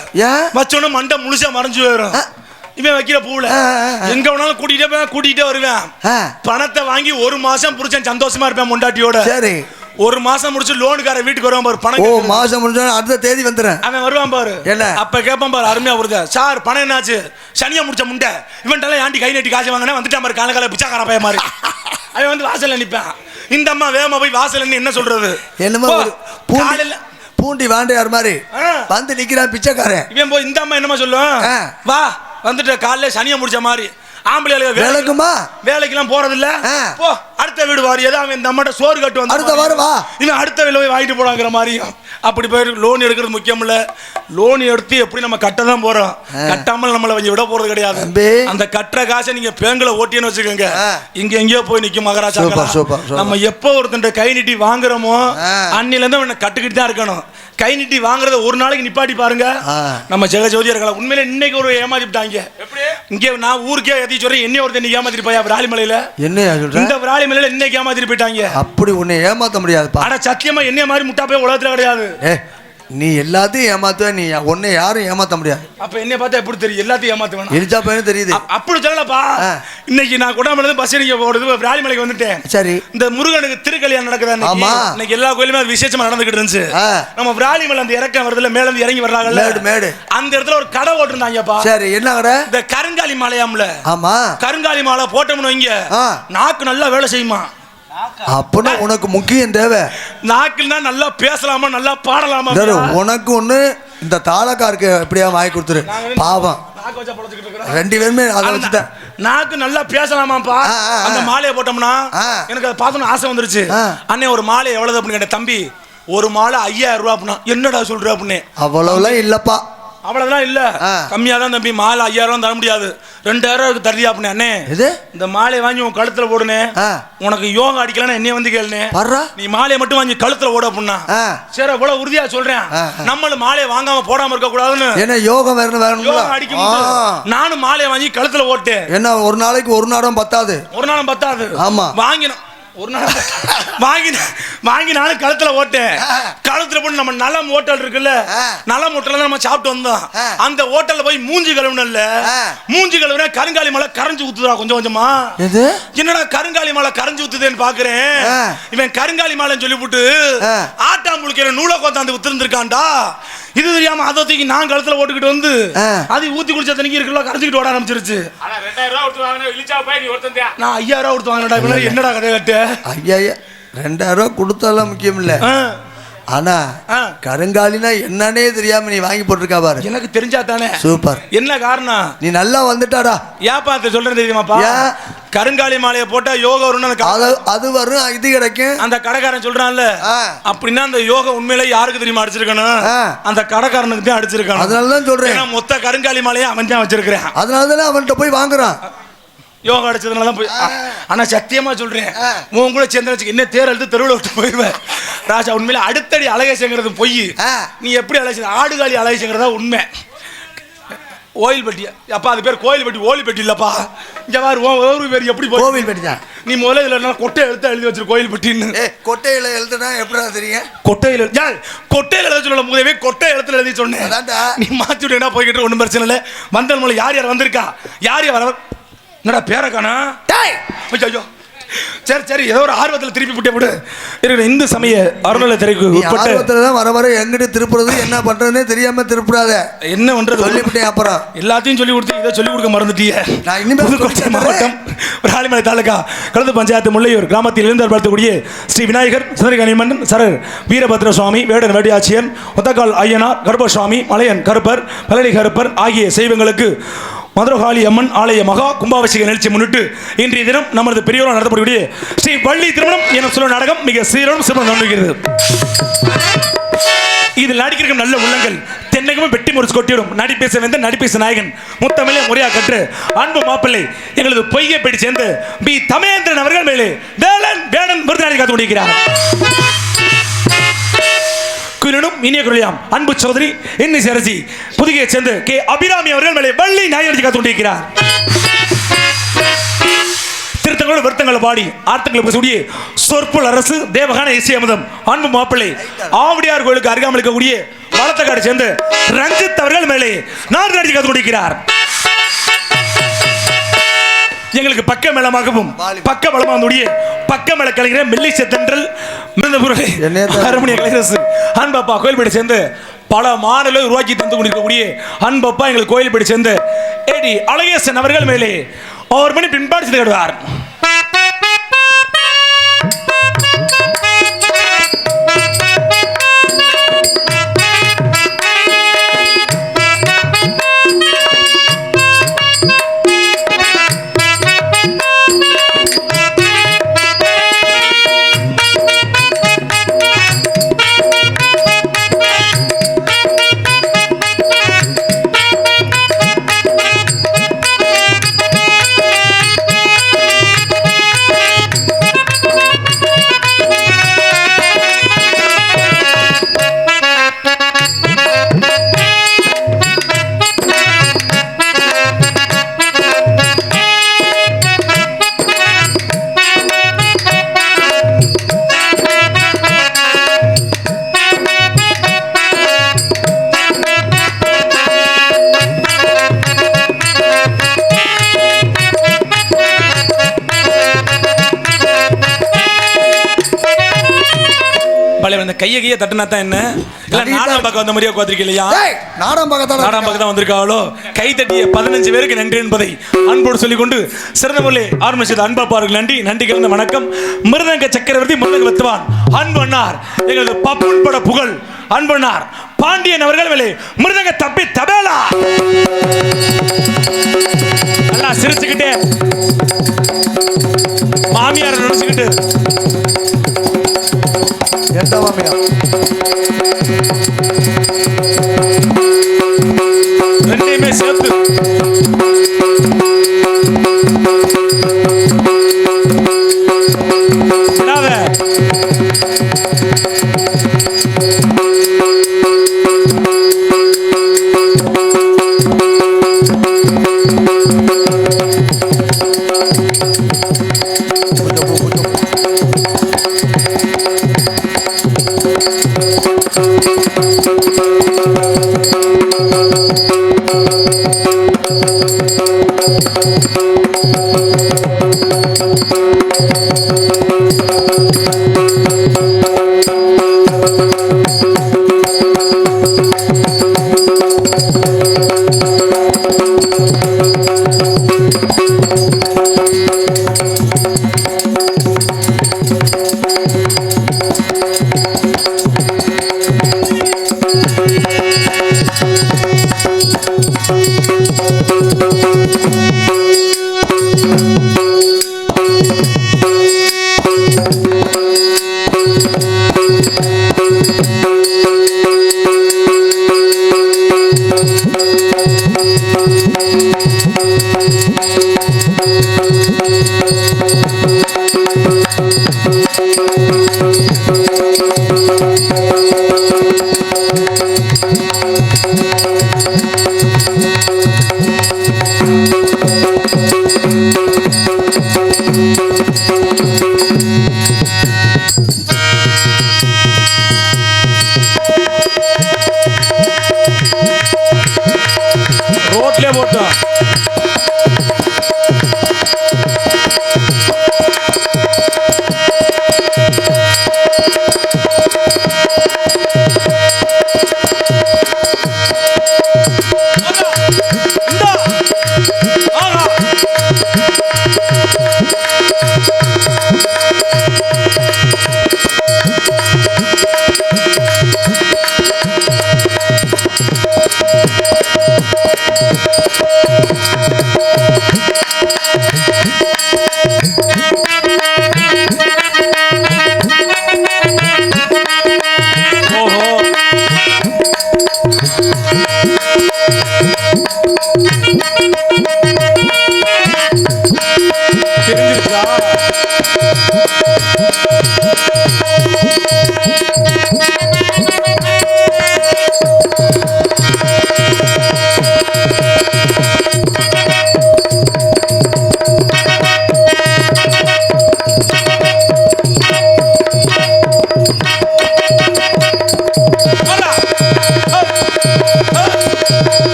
வச்சோன்னு மண்டை முழுசா மறைஞ்சு போயிடும். இவன் வைக்கிற பூவுல எங்க வேணாலும் கூட்டிகிட்டே வருவேன். பணத்தை வாங்கி 1 மாசம் புருஷன் சந்தோஷமா இருப்பேன் பொண்டாட்டியோட. சரி, 1 மாசம் முடிச்சு லோனுக்கார வீட்டுக்கு வருவான் பாரு. பணம் மாசம் முடிஞ்சா அடுத்த தேதி வந்துறேன். அவன் வருவான் பாரு. என்ன அப்ப கேட்பான் பாரு, அருமையா வருது சார் பணம் என்னாச்சு? சனியா முடிச்ச முண்டை இவன்ட்டெல்லாம் ஏன்டி கை நீட்டி காசு வாங்கினா வந்துட்டான் பாரு. கால பிச்சாக்கார பைய மாதிரி அவன் வந்து வாசல்ல நிப்பான். இந்த அம்மா வேகமா போய் வாசல்ல என்ன சொல்றது, என்னமோ பூண்டி வாண்டையார் மாதிரி வந்து நிக்கிறான் பிச்சைக்காரன். இவன் போய் இந்த அம்மா என்னமா சொல்லுவான், வா வந்துட்டு காலைல சனியா முடிச்ச மாதிரி ஆம்பளை வேலைக்கெல்லாம் போறது இல்ல, போ அடுத்த வீடு வாரி ஏதாவது இந்த அம்மாட்ட சோறு கட்டு வந்து அடுத்த வாரம் வா இவன் அடுத்த வீடு போய் வாங்கிட்டு போடாங்கிற மாதிரியும். அப்படி போய் லோன் எடுக்கிறது முக்கியம் இல்ல, லோன் எடுத்து எப்படி நம்ம கட்ட தான் போறோம், கட்டாமல் நம்மளை கொஞ்சம் விட போறது கிடையாது. அந்த கட்டுற காசை நீங்க பேங்க்ல ஓட்டின்னு வச்சுக்கோங்க, இங்க எங்கேயோ போய் நிக்கும் மகாராஜா. நம்ம எப்போ ஒருத்தன் கை நீட்டி வாங்குறோமோ அன்னில இருந்து கட்டுக்கிட்டு தான் இருக்கணும். கை நீட்டி வாங்குறத ஒரு நாளைக்கு நிப்பாட்டி பாருங்க, நம்ம ஜெகஜோதியா இருக்கலாம். உண்மையில இன்னைக்கு ஒரு ஏமாத்திட்டாங்க. இங்க நான் ஊருக்கே எதி சொல்றேன், என்ன ஒருத்தன் ஏமாத்திட்டு போயா விராலிமலையில, என்ன இந்த விராலிமலையில இன்னைக்கு ஏமாத்திட்டு போயிட்டாங்க. அப்படி உன்னை ஏமாத்த முடியாது. ஆனா சத்தியமா என்ன மாதிரி முட்டா போய் உலகத்துல கிடையாது. நீ எல்லாத்தையும் ஏமாத்துவ, நீ உன்னை யாரும் ஏமாத்த முடியாது. அப்ப என்ன பார்த்தா எப்படி தெரியும் எல்லாத்தையும் ஏமாத்துவேன்? எரிச்சா பையனு தெரியுது. அப்படி சொல்லலப்பா. இன்னைக்கு நான் கொடாமல பஸ் நீங்க போடுது விராலிமலைக்கு வந்துட்டேன். சரி, இந்த முருகனுக்கு திருக்கல்யாணம் நடக்குதா? ஆமா, இன்னைக்கு எல்லா கோயிலுமே அது விசேஷமா நடந்துகிட்டு இருந்துச்சு. நம்ம விராலிமலை அந்த இறக்கம் வருதுல, மேல இருந்து இறங்கி வர்றாங்கல்ல, மேடு அந்த இடத்துல ஒரு கடை ஓட்டுறாங்கப்பா. சரி, என்ன கடை? இந்த கருங்காலி மாலையாம்ல. ஆமா, கருங்காலி மாலை போட்டோம்னு வைங்க, நாக்கு நல்லா வேலை செய்யுமா. அப்பனா உனக்கு முக்கியம் தேவை நாக்குன்னா நல்லா பேசலாமா, நல்லா பாடலாமா. உனக்கு ஒண்ணு இந்த தாளக்காருக்கு எப்படியா வாங்கி கொடுத்துரு. பாவம், ரெண்டு பேருமே அதை வச்சுட்டேன். நாக்கு நல்லா பேசலாமாப்பா. அந்த மாலையை போட்டோம்னா எனக்கு அதை பார்த்தோன்னு ஆசை வந்துருச்சு. அண்ணே ஒரு மாலை எவ்வளவு அப்படின்னு கேட்டேன். தம்பி ஒரு மாலை 5000 ரூபா அப்படின்னா. என்னடா சொல்ற அப்படின்னு. அவ்வளவுலாம் இல்லப்பா. அவ்வளவுதான் இல்ல, கம்மியா தான் தம்பி. மாலை 5000 தர முடியாது, 2000 தருதியா அப்படின்னு. அண்ணே இந்த மாலையை வாங்கி உன் கழுத்துல போடுனே, உனக்கு யோகா அடிக்கலாம் என்னைய வந்து கேளுனே, நீ மாலையை மட்டும் வாங்கி கழுத்துல போட அப்படின்னா. சரி, அவ்வளவு உறுதியா சொல்றேன். நம்மளும் மாலையை வாங்காம போடாம இருக்க கூடாதுன்னு. என்ன யோகம் வேணும், யோகம் அடிக்கும். நானும் மாலையை வாங்கி கழுத்துல போட்டேன். என்ன ஒரு நாளைக்கு ஒரு நாளும் பத்தாது, ஒரு நாளும் பத்தாது. ஆமா, வாங்கினோம் ஒரு நாள் வாங்கி நானும் கழுத்துல ஓட்டேன். கழுத்துல போட்டு நம்ம நலம் ஹோட்டல் இருக்குல்ல, நலம் ஹோட்டல்ல நம்ம சாப்பிட்டு வந்தோம். அந்த ஹோட்டல்ல போய் மூஞ்சி கழுவுனல்ல, மூஞ்சி கழுவுன கருங்காலி மலை கரைஞ்சு ஊத்துதா கொஞ்சம் கொஞ்சமா. என்னடா கருங்காலி மலை கரைஞ்சு ஊத்துதேன்னு பாக்குறேன். இவன் கருங்காலி மலைன்னு சொல்லிவிட்டு ஆட்டாம்புளிக்கிற நூலை கொண்டாந்து வித்துருந்துருக்கான்டா. இது தெரியாம அதை தூக்கி நான் கழுத்துல ஓட்டுக்கிட்டு வந்து அது ஊத்தி குடிச்ச தண்ணி இருக்குல்ல கரைஞ்சிக்கிட்டு ஓட ஆரம்பிச்சிருச்சு. நான் 5000 கொடுத்து வாங்கினடா. என்னடா கதை கட்டு? 2000 கொடுத்தாலாம் முக்கியம் இல்ல, ஆனா கருங்காலினா என்னன்னே தெரியாம நீ வாங்கி போட்டிருக்கா பாரு. எனக்கு தெரிஞ்சா தானே. சூப்பர். என்ன காரணம்? நீ நல்லா வந்துட்டாடா. ஏப்பா சொல்றேன் தெரியுமாப்பா? கருங்காலி மாலையை போட்டா யோகா வரும்னு அது வரும், இது கிடைக்கும். அந்த கடைக்காரன் சொல்றான்ல, அப்படின்னா அந்த யோகா உண்மையில யாருக்கு தெரியுமா அடிச்சிருக்கணும்? அந்த கடைக்காரனுக்கு தான் அடிச்சிருக்கான். அதனாலதான் சொல்றேன், மொத்த கருங்காலி மாலையை அவன் தான் வச்சிருக்கிறேன். அதனாலதானே அவன்கிட்ட போய் வாங்குறான். யோகா அடிச்சதுனால தான் போய். ஆனா சத்தியமா சொல்றேன், உன் கூட சேர்ந்து வச்சுக்க என்ன தேர் எழுத்து தெருவில் விட்டு போயிடுவேன் ராஜா. உண்மையில அடுத்தடி அழகேசங்கிறது பொய். நீ எப்படி அழகேச ஆடுகாலி அழகேசங்கிறதா உண்மை. ஓயில்பட்டி அப்பா, அது பேர் கோயில்பட்டி, ஓலிப்பட்டி இல்லப்பா. இங்க பாரு, ஒரு பேர் எப்படி கோவில்பட்டி தான். நீ முதல்ல இல்லைன்னா கொட்டை எழுத்து எழுதி வச்சிரு கோயில்பட்டின்னு. கொட்டையில எழுதுனா எப்படிடா தெரியும்? கொட்டையில எழுத சொல்ல முதவே கொட்டை எழுத்துல எழுதி சொன்னேன். நீ மாத்தி விட்டா போய்கிட்டு ஒன்றும் பிரச்சனை இல்லை. வந்தல் மூலம் யார் யார் வந்திருக்கா, யார் யார் வர. என்னடா பேரக்கானா? ஐயோ சரி சரி, ஏதோ ஒரு ஆர்வத்தில் திருப்பி விட்டு விடு. இருக்கிற இந்து சமய அறநிலையத்துறைக்கு உட்பட்டு வர வர எங்கிட்ட திருப்புறது என்ன பண்றதுன்னே தெரியாம திருப்புறாத. என்ன பண்றது சொல்லிவிட்டேன். அப்புறம் எல்லாத்தையும் சொல்லி கொடுத்து இதை சொல்லி கொடுக்க மறந்துட்டியே. புதுக்கோட்டை மாவட்டம் விராலிமலை தாலுகா கழுது பஞ்சாயத்து முல்லையூர் கிராமத்தில் எழுந்தருளக்கூடிய ஸ்ரீ விநாயகர் சுந்தரகனிமன் சரர் வீரபத்ர சுவாமி வேடன் வேடியாச்சியன் ஒத்தக்கால் ஐயனார் கருப்பசுவாமி மலையன் கருப்பர் பழனி கருப்பர் ஆகிய செய்வங்களுக்கு மதுரகாளி அம்மன் ஆலய மகா கும்பாபிஷேக நிகழ்ச்சி முன்னிட்டு இன்றைய தினம் நமது பெரியோரால் நடத்தப்படக்கூடிய ஸ்ரீ வள்ளி திருமணம் எனும் சொல்ல நாடகம் மிக சீரும் சிறப்பும் நடந்துகிறது. இதில் நடிக்கிற நல்ல உள்ளங்கள் தென்னகமும் வெட்டி முறிச்சு கொட்டிடும் நடிப்பேச வந்த நடிப்பேச நாயகன் முத்தமிழே முறையா கற்று அன்பு மாப்பிள்ளை எங்களது பொய்யை படி சேர்ந்து பி தமேந்திரன் அவர்கள் மேலே வேலன் வேடன் விருதுநாளி காத்து கொண்டிருக்கிறார். இனிய குரலியாம் அன்பு சௌதரி இன்னிசை அரசி புதுகையை சேர்ந்து கே அபிராமி அவர்கள் மேலே வள்ளி நாயகன் காத்து கொண்டிருக்கிறார். திருத்தங்களோட வருத்தங்களை பாடி ஆர்த்தங்களை பேசக்கூடிய சொற்புல் அரசு தேவகான இசை அமுதம் அன்பு மாப்பிள்ளை ஆவடியார் கோயிலுக்கு அருகாமல் இருக்கக்கூடிய வளத்தக்காடு சேர்ந்து ரஞ்சித் அவர்கள் மேலே நாடு நடிச்சு காத்து கொண்டிருக்கிறார். எங்களுக்கு பக்க மேளமாகவும் பக்க பலமாவுடைய பக்க மேள கலைஞர் மெல்லிசை தென்றல் ஹார்மோனிய கலைஞர் அன்பப்பா கோயில்படி சேர்ந்து பல மாநில உருவாக்கி தந்து கொண்டிருக்கக்கூடிய அன்பப்பா எங்கள் கோயில்படி சேர்ந்து ஏடி அழகேசன் அவர்கள் மேலே அவர் மணி பின்பாடு செய்து விடுவார். இந்த கையை தட்டுனா தான் என்ன இல்ல நாடகம் பார்க்க வந்த மாதிரியா உட்கார்ந்திருக்கீங்களா? நாடகம் பார்க்க தான் வந்திருக்காளோ? கை தட்டிய 15 பேருக்கு நன்றி என்பதை அன்போடு சொல்லிக்கொண்டு சிறந்த முறையில் ஆரம்பிச்சது அன்பாப்பாருக்கு நன்றி. நன்றி கலந்த வணக்கம். மிருதங்க சக்கரவர்த்தி மிருதங்க வித்துவான் அன்பண்ணார், எங்களது பப்புன் பட புகழ் அன்பண்ணார் பாண்டியன் அவர்கள் வேலை மிருதங்க தப்பி தபேலா நல்லா சிரிச்சுக்கிட்டே மாமியார் நினைச்சுக்கிட்டு எந்த மாமியார் ரெண்டையுமே சேர்த்து ரோட்ல போட்டோம்.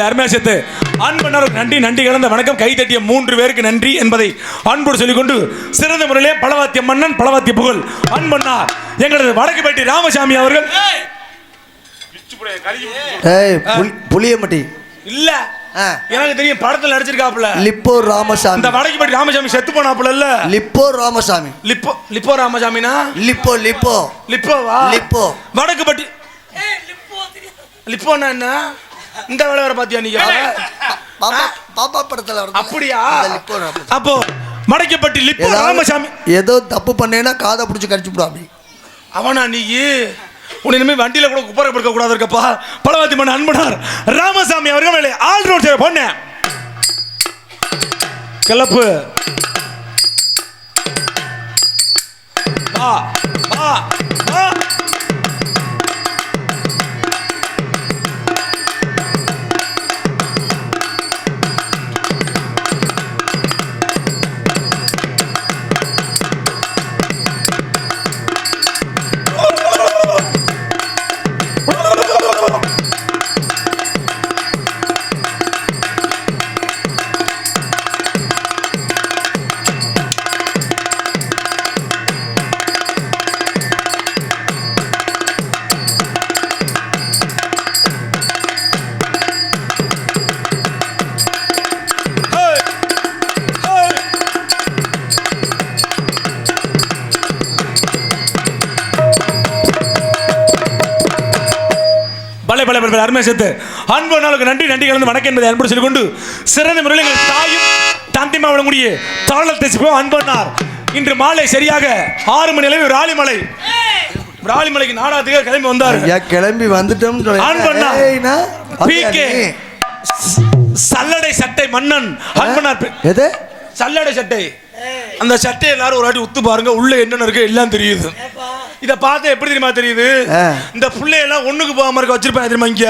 அருமையா சேர்த்து அன்பண்ணாருக்கு நன்றி. நன்றி கலந்த வணக்கம். கை தட்டிய 3 பேருக்கு நன்றி என்பதை அன்போடு சொல்லிக்கொண்டு சிறந்த முறையிலே பலவாத்திய மன்னன் பலவாத்திய புகழ் அன்பண்ணார் எங்களது வடக்குப்பேட்டை ராமசாமி அவர்கள் புளியமட்டி இல்ல எனக்கு தெரியும் படத்துல நடிச்சிருக்காப்ல லிப்போ ராமசாமி. இந்த வடக்குப்பேட்டை ராமசாமி செத்து போனாப்ல இல்ல lipo Ramasamy. Lipo ராமசாமினா லிப்போவா lipo Vadakkupettai லிப்போனா என்ன இந்த வேலை வர பாத்தியா நீங்க பாப்பா படத்துல அப்படியா? அப்போ மடக்கப்பட்டி லிப்போ ராமசாமி ஏதோ தப்பு பண்ணேன்னா காதை பிடிச்சி கடிச்சு விடாம அவனா நீ உன்னை இனிமே வண்டியில கூட குப்பரை படுக்க கூடாது இருக்கப்பா. பலவாத்தி மன்ன அன்பனார் ராமசாமி அவர்கள் மேலே ஆல் ரோட் சேர பொண்ணு கிளப்பு வா வா வா வேலை அருமை சேர்த்து அன்பு நாளுக்கு நன்றி நன்றி கலந்து வணக்கம் என்பதை அன்பு சொல்லிக்கொண்டு சிறந்த முறையில் எங்கள் தாயும் தந்திமா வழங்கக்கூடிய தாளத்தை அன்பனார் இன்று மாலை சரியாக 6 மணி அளவு ராலிமலைக்கு நாடகத்துக்கு கிளம்பி வந்தார். கிளம்பி வந்துட்டோம். சல்லடை சட்டை மன்னன் அன்பனார். சல்லடை சட்டை, அந்த சட்டை எல்லாரும் ஒரு வாட்டி உத்து பாருங்க, உள்ள என்னென்ன இருக்கு எல்லாம் தெரியுது. இத பார்த்து எப்படி தெரியுமா தெரியுது, இந்த புள்ளைய எல்லாம் ஒண்ணுக்கு போகாம இருக்க வச்சிருப்பாங்க தெரியுமா இங்க.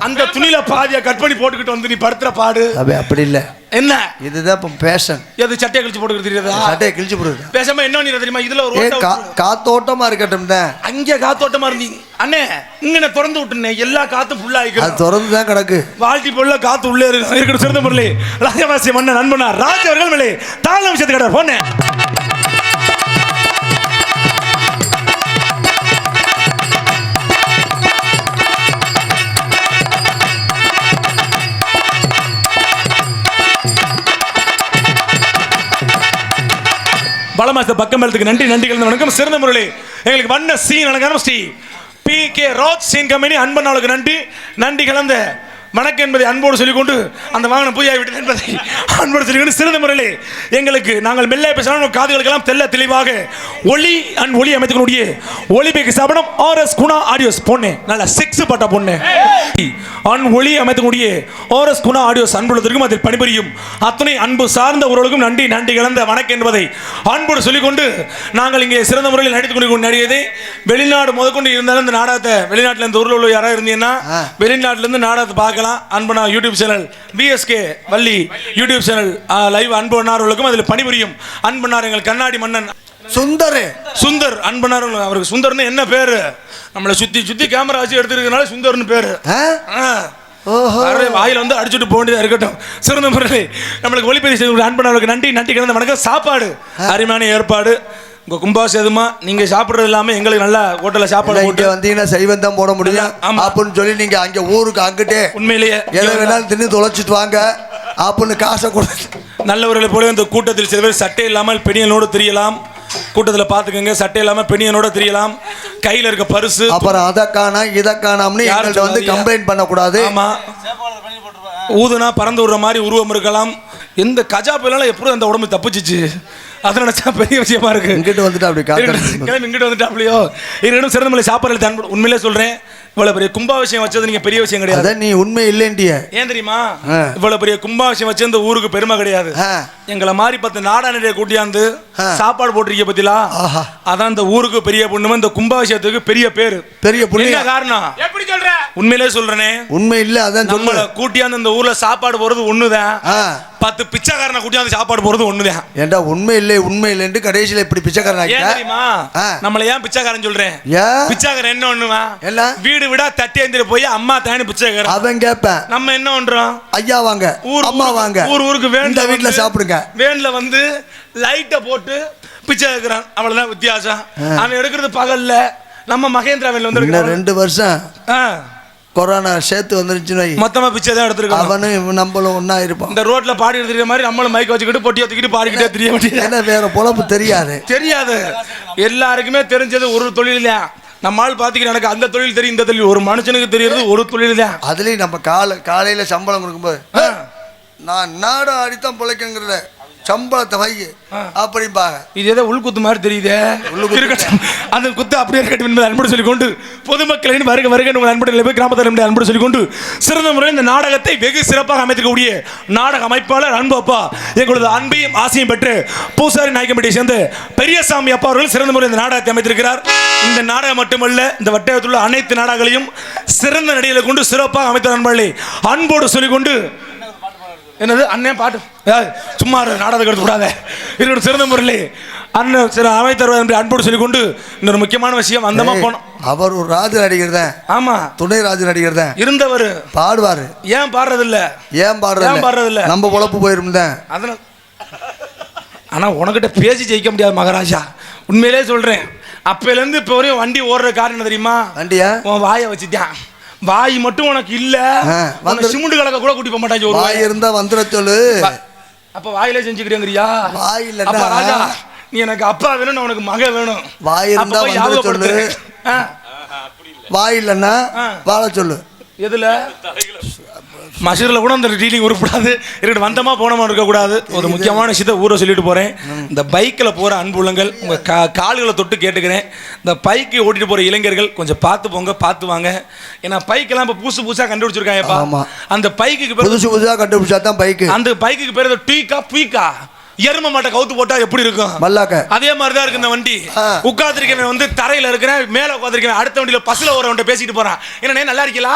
அந்த துணியில பாதியா கட் பண்ணி போட்டுக்கிட்டு வந்து நீ படுத்துற பாடு அப்படி இல்ல. என்ன இதுதான் பேஷன். எது சட்டையை கிழிச்சு போட்டுக்கிட்டு தெரியுதா? சட்டையை கிழிச்சு போடுறது பேசாம என்ன நீ தெரியுமா, இதுல ஒரு காத்தோட்டமா இருக்கட்டும். அங்க காத்தோட்டமா இருந்தீங்க அண்ணே, இங்க திறந்து விட்டுனே எல்லா காத்தும் ஃபுல்லா ஆயிருக்கு. திறந்து தான் கிடக்கு. வாழ்த்தி பொருள காத்து உள்ளே இருக்கு. சிறந்த முரளி ராஜவாசி மன்னன் நண்பனார் ராஜ் அவர்கள் மேலே தாளம் விஷயத்து கடை போனேன். பலமாச பக்கம் மேலத்துக்கு நன்றி நன்றி கலந்து வணக்கம். சிறந்த முரளி எங்களுக்கு வண்ண சீன் அலங்காரம் ஸ்ரீ PK ரோஜ் சீன் கம்பெனி அன்பனாளுக்கு நன்றி நன்றி கலந்த வணக்கம் என்பதை அன்போடு சொல்லிக்கொண்டு அந்த வாகனம் பூஜையாகி விட்டது என்பதை அன்போடு சொல்லிக்கொண்டு சிறந்த முறையில் எங்களுக்கு நாங்கள் மெல்ல பேசணும் காதுகளுக்கெல்லாம் தெல்ல தெளிவாக ஒளி அமைத்துக்கூடிய ஒளிபேக்கு சாப்பிடும் RS குணா ஆடியோஸ் பொண்ணு நல்ல 6 பட்ட பொண்ணு ஒளி அமைத்துக்கூடிய RS குணா ஆடியோஸ் அன்புள்ளதற்கும் அதில் பணிபுரியும் அத்துணை அன்பு சார்ந்த உறவுகளுக்கும் நன்றி நன்றி கலந்த வணக்கம் என்பதை அன்போடு சொல்லிக்கொண்டு நாங்கள் இங்கே சிறந்த முறையில் நடித்துக் கொண்டு நடிகதை வெளிநாடு முதற்கொண்டு இருந்தாலும் இந்த நாடகத்தை வெளிநாட்டில் இருந்து ஊரில் உள்ள யாராவது இருந்தீங்கன்னா வெளிநாட்டிலிருந்து நாடகத்தை பார்க்க அன்பனா YouTube channel BSK Valli YouTube channel live அன்பனார்களுக்கும் அதில் பணிபுரியும் அன்பனார் எங்கள் கண்ணாடி மன்னன் சுந்தர் அன்பனார். அவருக்கு சுந்தர்னு என்ன பேரு, நம்மளை சுத்தி சுத்தி கேமரா வச்சு எடுத்துருக்கனால சுந்தர்னு பேரு. வாயில வந்து அடிச்சுட்டு போக வேண்டியதா இருக்கட்டும். சிறந்த முறையில் நம்மளுக்கு ஒளிப்பதிவு அன்பனாருக்கு நன்றி நன்றி கிடந்த வணக்கம். சாப்பாடு அருமையான ஏற்பாடு. உங்க கும்பாசேதுமா நீங்க சாப்பிடுறது இல்லாம எங்களுக்கு நல்ல ஹோட்டல்ல சாப்பாடு போட்டு வந்தீங்கன்னா சைவம் தான் போட முடியும் அப்படின்னு சொல்லி நீங்க அங்க ஊருக்கு அங்கிட்டே உண்மையிலேயே எதை வேணாலும் தின்னு தொலைச்சிட்டு வாங்க அப்படின்னு காசை கொடுத்து நல்லவர்களை போல இந்த கூட்டத்தில் சில பேர் சட்டை இல்லாமல் பெணியனோடு தெரியலாம். கூட்டத்தில் பார்த்துக்கங்க, சட்டை இல்லாம பெணியனோட தெரியலாம். கையில இருக்க பரிசு அப்புறம் அதை காணா இதை காணாம்னு யார்கிட்ட வந்து கம்ப்ளைண்ட் பண்ணக்கூடாது. ஆமா, ஊதுனா பறந்து விடுற மாதிரி உருவம் இருக்கலாம். எந்த கஜா புயலால எப்படி அந்த உடம்பு தப்பிச்சிச்சு அதை நினைச்சா பெரிய விஷயமா இருக்கு. இங்கிட்டு வந்துட்டு அப்படி கிளம்பி இங்கிட்டு வந்துட்டு அப்படியோ இன்னும் சிறந்த மலை சாப்பாடு உண்மையிலே சொல்றேன். இவ்வளவு பெரிய கும்பாபிஷேகம் வச்சது நீங்க பெரிய விஷயம் கிடையாது. நீ உண்மை இல்லைன்றிய ஏன் தெரியுமா, இவ்வளவு பெரிய கும்பாபிஷேகம் வச்சு இந்த ஊருக்கு பெருமை கிடையாது. எங்களை மாதிரி 10 நாடாநிலையை கூட்டியாந்து சாப்பாடு போட்டிருக்க பத்திலா, அதான் இந்த ஊருக்கு பெரிய பொண்ணுமே இந்த கும்பாபிஷேகத்துக்கு பெரிய பேரு பெரிய புண்ணிய காரணம். எப்படி சொல்ற? உண்மையிலே சொல்றேனே, உண்மை இல்ல அதான் நம்மள கூட்டியாந்து இந்த ஊர்ல சாப்பாடு போறது ஒண்ணுதான். 10 பிச்சைக்காரனை கூட்டியாந்து சாப்பாடு போறது ஒண்ணுதான். ஏண்டா உண்மை இல்லை உண்மை இல்லைன்னு கடைசியில இப்படி பிச்சைக்காரன் தெரியுமா? நம்மள ஏன் பிச்சைக்காரன் சொல்றேன்? பிச்சைக்காரன் என்ன ஒண்ணுவா, வீடு விடா தட்டி எழுந்திர போய் அம்மா தானே பிச்சைக்காரன் அவன் கேட்பேன். நம்ம என்ன பண்றோம், ஐயா வாங்க அம்மா வாங்க ஊருக்கு வேண்ட வீட்டுல சாப்பிடுங்க வேன்ல வந்து லைட்ட போட்டு பிச்சை கேட்கிறான். அவ்வளவுதான் வித்தியாசம். அவன் எடுக்கிறது பகல்ல, நம்ம மகேந்திரா வேன்ல வந்து 2 வருஷம் கொரோனா சேர்த்து வந்துருச்சுன்னு மொத்தமா பிச்சை தான் எடுத்துருக்கோம். அவனும் நம்மளும் ஒன்னா இருப்போம். இந்த ரோட்ல பாடி எடுத்துக்கிற மாதிரி நம்மளும் மைக் வச்சுக்கிட்டு பொட்டி வச்சுக்கிட்டு பாடிக்கிட்டே தெரிய மாட்டேங்குது. வேற பொழப்பு தெரியாது. எல்லாருக்குமே தெரிஞ்சது ஒரு தொழில் தான். நம்ம ஆள் பாத்தீங்கன்னா எனக்கு அந்த தொழில் தெரியும் இந்த தொழில். ஒரு மனுஷனுக்கு தெரியறது ஒரு தொழில் தான். அதுலயும் நம்ம காலையில சம்பளம் கொடுக்கும்போது நான் நாடு அடித்தான் பிழைக்குங்கிறத சம்பளத்தை வை அப்படிம்பாங்க. இது ஏதோ உள்குத்து மாதிரி தெரியுது. அந்த குத்து அப்படியே இருக்கட்டும் என்பதை அன்போடு சொல்லிக்கொண்டு பொதுமக்களின் வருக உங்கள் அன்புடன் போய் கிராமத்தில் அன்போடு சொல்லிக்கொண்டு சிறந்த முறையில் இந்த நாடகத்தை வெகு சிறப்பாக அமைத்திருக்கக்கூடிய நாடக அமைப்பாளர் அன்பு அப்பா எங்களது அன்பையும் ஆசையும் பெற்று பூசாரி நாயக்கம்பட்டியை சேர்ந்த பெரியசாமி அப்பா அவர்கள் சிறந்த முறையில் இந்த நாடகத்தை அமைத்திருக்கிறார். இந்த நாடகம் மட்டுமல்ல, இந்த வட்டத்தில் உள்ள அனைத்து நாடகங்களையும் சிறந்த நடிகளை கொண்டு சிறப்பாக அமைத்த நண்பர்களை அன்போடு சொல்லிக்கொண்டு என்னது அண்ணன் பாட்டு சும்மா நாடகம் எடுத்து விடாத இருக்கட்டும். சிறந்த முறையில் அண்ணன் சில அமைத்தர் அன்போடு சொல்லிக்கொண்டு இன்னொரு முக்கியமான விஷயம் அந்தமா போனோம். அவர் ஒரு ராஜ நடிகர் தான். ஆமா, துணை ராஜ நடிகர் தான் இருந்தவர். பாடுவாரு. ஏன் பாடுறது இல்ல நம்ம பொழப்பு போயிரும் தான். அதனால ஆனா உனக்கிட்ட பேசி ஜெயிக்க முடியாது மகாராஜா. உண்மையிலே சொல்றேன். அப்பையில இருந்து இப்ப வரையும் வண்டி ஓடுற காரணம் தெரியுமா, வண்டியா உன் வாயை வச்சுட்டான். வாய் மட்டும் உனக்கு இல்ல, சிமெண்ட் கலக்க கூட கூட்டி போக மாட்டாங்க. ஒரு வாய் இருந்தா வந்துட சொல்லு. அப்ப வாயிலே செஞ்சுக்கிறேங்கறியா? வாய் இல்ல அப்ப ராஜா, நீ எனக்கு அப்பா வேணும், உனக்கு மக வேணும். வாய் இருந்தா வந்துட சொல்லு. வாய் இல்லன்னா வாழ சொல்லு. எதுல மசூரில் கூட அந்த டீலிங் உருப்படாது இருக்கட்டும். வந்தமா போனமா இருக்கக்கூடாது. ஒரு முக்கியமான விஷயத்தை ஊரை சொல்லிட்டு போகிறேன். இந்த பைக்கில் போகிற அன்புள்ளங்கள் உங்கள் கால்களை தொட்டு கேட்டுக்கிறேன். இந்த பைக்கு ஓட்டிட்டு போகிற இளைஞர்கள் கொஞ்சம் பார்த்து போங்க, பார்த்து வாங்க. ஏன்னா பைக்கெல்லாம் இப்போ புதுசாக கண்டுபிடிச்சிருக்காங்கப்பா. அந்த பைக்குக்கு பேர் புதுசாக கண்டுபிடிச்சா தான் பைக்கு. அந்த பைக்குக்கு பேர் டீக்கா பீக்கா. எரும மாட்டை கவுத்து போட்டா எப்படி இருக்கும்? மல்லாக்க. அதே மாதிரி தான் இருக்கு இந்த வண்டி. உட்காந்துருக்கவன் வந்து தரையில இருக்கிறேன், மேல உட்காந்துருக்கேன். அடுத்த வண்டியில பஸ்ல வரவன்ட்ட பேசிட்டு போறான். என்ன நல்லா இருக்கீங்களா,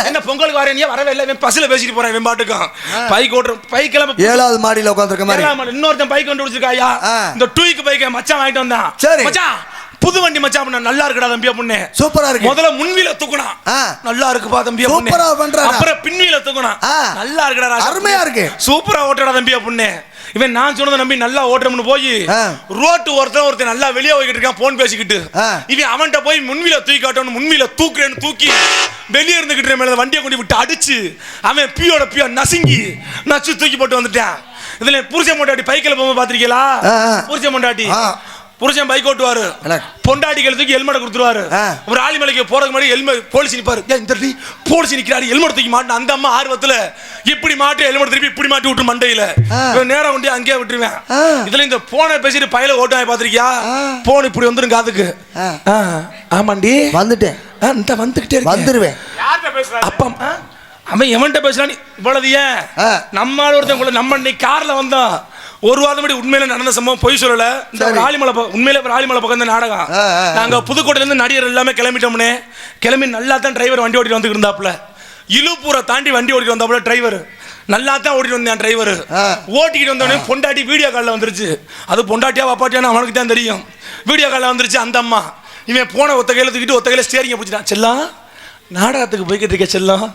என்ன பொங்கலுக்கு வரேன், வரவே இல்லை, பஸ்ல பேசிட்டு போறேன். இவன் பாட்டுக்கும் பைக் ஓட்டுற பைக்கெல்லாம் 7வது மாடியில உட்காந்துருக்க மாதிரி இன்னொருத்தன் பைக் கொண்டு வச்சிருக்காயா. இந்த டூக்கு பைக்கை மச்சான் வாங்கிட்டு வந்தான். சரி மச்சான், புது வண்டி மச்சான் பண்ண நல்லா இருக்குடா தம்பியா பொண்ணு, சூப்பரா இருக்கு. முதல்ல முன்வீல தூக்குனா நல்லா இருக்குப்பா தம்பியா பொண்ணு, சூப்பரா பண்றா. அப்புறம் பின்வீல தூக்குனா நல்லா இருக்குடா, அருமையா இருக்கு, சூப்பரா ஓட்டடா தம்பியா பொண்ணு. இவன் நான் சொன்னதை நம்பி நல்லா ஓட்டுறோம்னு போய் ரோட்டு ஒருத்தன் நல்லா வெளியே போய்கிட்டு இருக்கான் போன் பேசிக்கிட்டு. இவன் அவன்கிட்ட போய் முன்வீல தூக்கி காட்டணும், முன்வீல தூக்குறேன்னு தூக்கி வெளியே இருந்துகிட்டு மேல வண்டியை கொண்டு விட்டு அடிச்சு அவன் பியோ நசுங்கி நச்சு தூக்கி போட்டு வந்துட்டான். இதுல புருஷன் பொண்டாட்டி பைக்கில் போகும்போது பாத்திருக்கீங்களா? புருஷன் பொண்டாட்டி புருஷன் பைக் ஓட்டுவாரு, பொண்டாட்டிகள் தூக்கி ஹெல்மெட் கொடுத்துருவாரு. ஒரு ஆலிமலைக்கு போறதுக்கு முன்னாடி ஹெல்மெட் போலீஸ் நிப்பாரு. இந்த போலீஸ் நிக்கிறாரு, ஹெல்மெட் தூக்கி மாட்டு. அந்த அம்மா ஆர்வத்துல இப்படி மாட்டு ஹெல்மெட் திருப்பி இப்படி மாட்டி விட்டு மண்டையில நேரம் கொண்டு அங்கேயே விட்டுருவேன். இதுல இந்த போனை பேசிட்டு பையில ஓட்டுவாங்க பாத்திருக்கியா? போன் இப்படி வந்துரும் காதுக்கு. ஆமாண்டி வந்துட்டேன், இந்த வந்துகிட்டே வந்துருவேன். அப்பா அவன் எவன்கிட்ட பேசுறான் இவ்வளவு? ஏன் நம்ம ஒருத்தன் நம்ம இன்னைக்கு கார்ல வந்தோம். ஒரு வாரம் முன்னாடி உண்மையில நடந்த சம்பவம், பொய் சொல்லல. இந்த ராலிமலை உண்மையில ராலிமலை பக்கம் இந்த நாடகம். நாங்க புதுக்கோட்டையில இருந்து நடிகர் எல்லாமே கிளம்பிட்டோம்னே. கிளம்பி நல்லா தான் டிரைவர் வண்டி ஓட்டிட்டு வந்துட்டு இருந்தாப்புல. இழுப்பூரை தாண்டி வண்டி ஓட்டிட்டு வந்தாப்புல டிரைவர். நல்லா தான் ஓட்டிட்டு வந்தேன் டிரைவர். ஓட்டிக்கிட்டு வந்தோடனே பொண்டாட்டி வீடியோ காலில் வந்துருச்சு. அது பொண்டாட்டியா வாப்பாட்டியான்னு அவனுக்கு தான் தெரியும். வீடியோ காலில் வந்துருச்சு அந்த அம்மா. இவன் போன ஒத்த கையில தூக்கிட்டு ஒத்த கையில ஸ்டேரிங்க பிடிச்சிட்டான். செல்லம் நாடகத்துக்கு போய்கிட்டு இருக்கேன், செல்லம்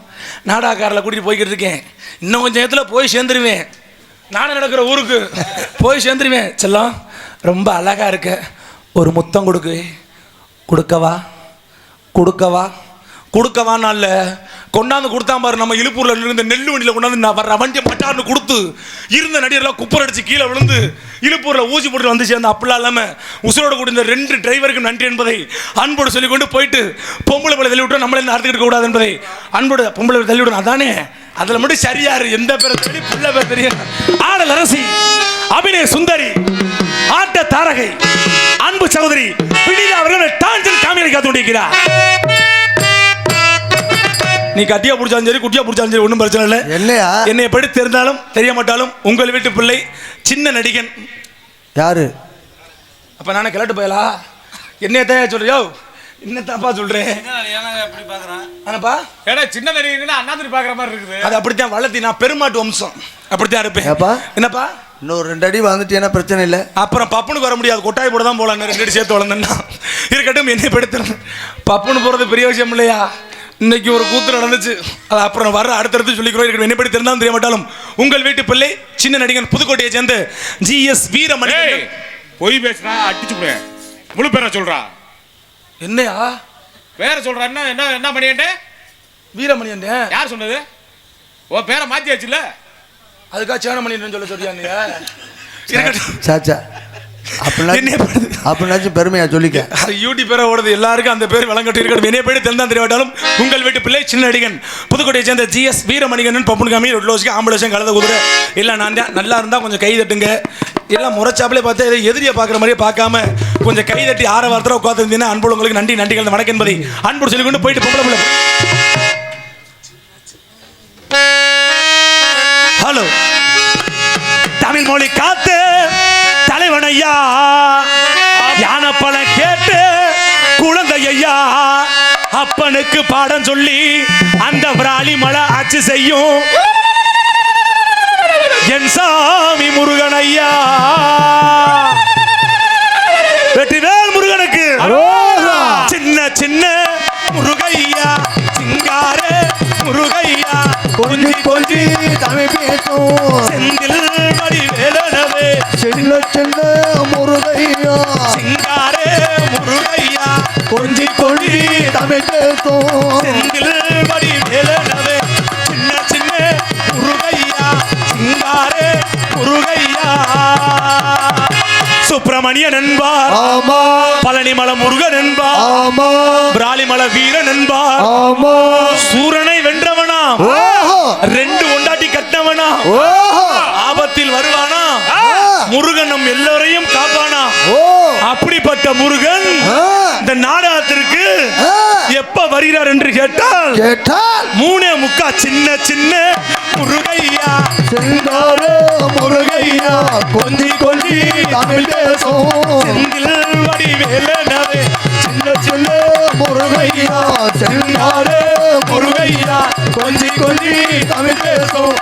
நாடகக்காரில் கூட்டிட்டு போய்கிட்டு இருக்கேன், இன்னும் கொஞ்சம் நேரத்தில் போய் சேர்ந்துருவேன், நானும் நடக்கிற ஊருக்கு போய் சேர்ந்துருவேன். செல்லம் ரொம்ப அழகா இருக்க, ஒரு முத்தம் கொடுக்கவா கொடுக்கவான்னு அல்ல, கொண்டாந்து கொடுத்தான் பாரு. நம்ம இழுப்பூர்ல இருந்த நெல்லு வண்டியில கொண்டாந்து நான் வர்ற வண்டியை மட்டார்னு கொடுத்து இருந்த நடிகர்லாம் குப்பர் அடிச்சு கீழே விழுந்து இழுப்பூர்ல ஊசி போட்டு வந்து சேர்ந்து அப்படிலாம் இல்லாம உசுரோட கூட இந்த 2 டிரைவருக்கு நன்றி என்பதை அன்போடு சொல்லிக் கொண்டு போயிட்டு பொம்பளை பிள்ளை தள்ளி விட்டு நம்மளே நடத்திக்கிட்டு கூடாது என்பதை அன்போடு பொம்பளை தள்ளி விடணும். அதானே அதுல மட்டும் சரியாரு, எந்த பேரை சொல்லி புள்ள பேர் தெரியும். ஆடல் அரசி, அபிநய சுந்தரி, ஆட்ட தாரகை, அன்பு சகோதரி பிடிதா அவர்கள் டான்ஸில் காமியை காத்து கொண்டிருக்கிறார். நீ கட்டியா பிடிச்சாலும் சரி குட்டியா பிடிச்சாலும் சரி ஒன்றும் பிரச்சனை இல்லை. என்னையா என்னை எப்படி தெரிந்தாலும் தெரிய மாட்டாலும் உங்கள் வீட்டு பிள்ளை சின்ன நடிகன். யாரு அப்ப நானே கிளட்டு போயலா? என்னைய தான் சொல்றியோ? என்னத்தாப்பா சொல்றேன்? சின்ன நடிகை அண்ணாதிரி பாக்குற மாதிரி இருக்குது. அது அப்படித்தான் வளர்த்தி, நான் பெருமாட்டு வம்சம் அப்படித்தான் இருப்பேன். என்னப்பா இன்னொரு 2 அடி வந்துட்டேன்னா பிரச்சனை இல்லை. அப்புறம் பப்புனுக்கு வர முடியாது, கொட்டாய் போட தான் போலாம். 2 அடி சேர்த்து வளர்ந்தேன்னா இருக்கட்டும். என்னை படுத்துறேன், பப்புனு போறது பெரிய விஷயம் இல்லையா? இன்னைக்கு ஒரு கூத்து நடந்துச்சு, அது அப்புறம் வர அடுத்தடுத்து சொல்லிக்கிறோம். என்னப்படி தெரிந்தாலும் தெரிய மாட்டாலும் உங்கள் வீட்டு பிள்ளை சின்ன நடிகன் புதுக்கோட்டையை சேர்ந்த GS வீரமணி. பொய் பேசுறா அடிச்சு போடுவேன். முழு பேரை சொல்றா. என்னையா பேரை சொல்றா? என்ன மணியன்ட்டு? வீரமணி. யார் சொன்னது? ஓ பேரை மாத்தியாச்சுல்ல, அதுக்காக சேன மணி சொல்ல சொல்றியா நீ? சாச்சா அப்படின்னாச்சும் பெருமையா சொல்லிக்க. யூடியூப் பேரை ஓடுது, எல்லாருக்கும் அந்த பேர் வழங்கட்டு இருக்கட்டும். என்னைய பேர் தெரிந்தாலும் தெரியவாட்டாலும் உங்கள் வீட்டு பிள்ளை சின்ன நடிகன் புதுக்கோட்டையை சேர்ந்த GS வீரமணிகன். பப்புனு காமி ரொட்லோஸ்க்கு ஆம்புலன்ஸும் கலந்த குதிரை எல்லாம் நான் தான். நல்லா இருந்தால் கொஞ்சம் கை தட்டுங்க. எல்லாம் முறைச்சாப்பிலே பார்த்தா இதை எதிரியை பார்க்குற மாதிரியே பார்க்காம கொஞ்சம் கை தட்டி 6 வாரத்தில் உட்காந்துருந்தீங்கன்னா அன்பு உங்களுக்கு நன்றி கலந்த வணக்கம் என்பதை அன்பு சொல்லி கொண்டு போயிட்டு பொம்பளை பிள்ளை. ஹலோ தமிழ் மொழி காத்து தலைவனையா, யானை பழம் கேட்டு குழந்தையா, அப்பனுக்கு பாடம் சொல்லி அந்த விராலி மலை ஆட்சி செய்யும் என் சாமி முருகனையா. வெற்றிவேல் முருகனுக்கு சின்ன சின்ன முருகையா, சிங்கார முருகையா, கொஞ்சி கொஞ்சி தமிழ் பேசும் செந்தில் வடிவேலனவே, சின்ன சின்ன முருகையா, சிங்காரே முருகையா, கொஞ்சி கொஞ்சி தமிழ் பேசும் செந்தில் வடிவேலனவே, சின்ன சின்ன முருகையா, சிங்காரே முருகையா. சுப்பிரமணிய சுப்பிரமணியன் என்பார், ஆமா பழனிமலை முருகன் என்பார், ஆமா பிராலிமலை வீரன் என்பார், ஆமா சூரனை வென்றவனா, ஓஹோ 2 ஒண்டாட்டி கட்டவனா, ஓஹோ ஆபத்தில் வருவானா, முருகன் நம் எல்லோரையும் காப்பானா. ஓ அப்படிப்பட்ட முருகன் இந்த நாடகத்திற்கு எப்ப வருகிறார் என்று கேட்டால் கேட்டால் 3:45 சின்ன சின்ன முருகையா செந்தாரே முருகையா கொஞ்சி கொஞ்சி தமிழ் பேசும் செந்தில் வடிவேலனவே சின்ன சின்ன முருகையா செந்தாரே முருகையா கொஞ்சி கொஞ்சி தமிழ் பேசும்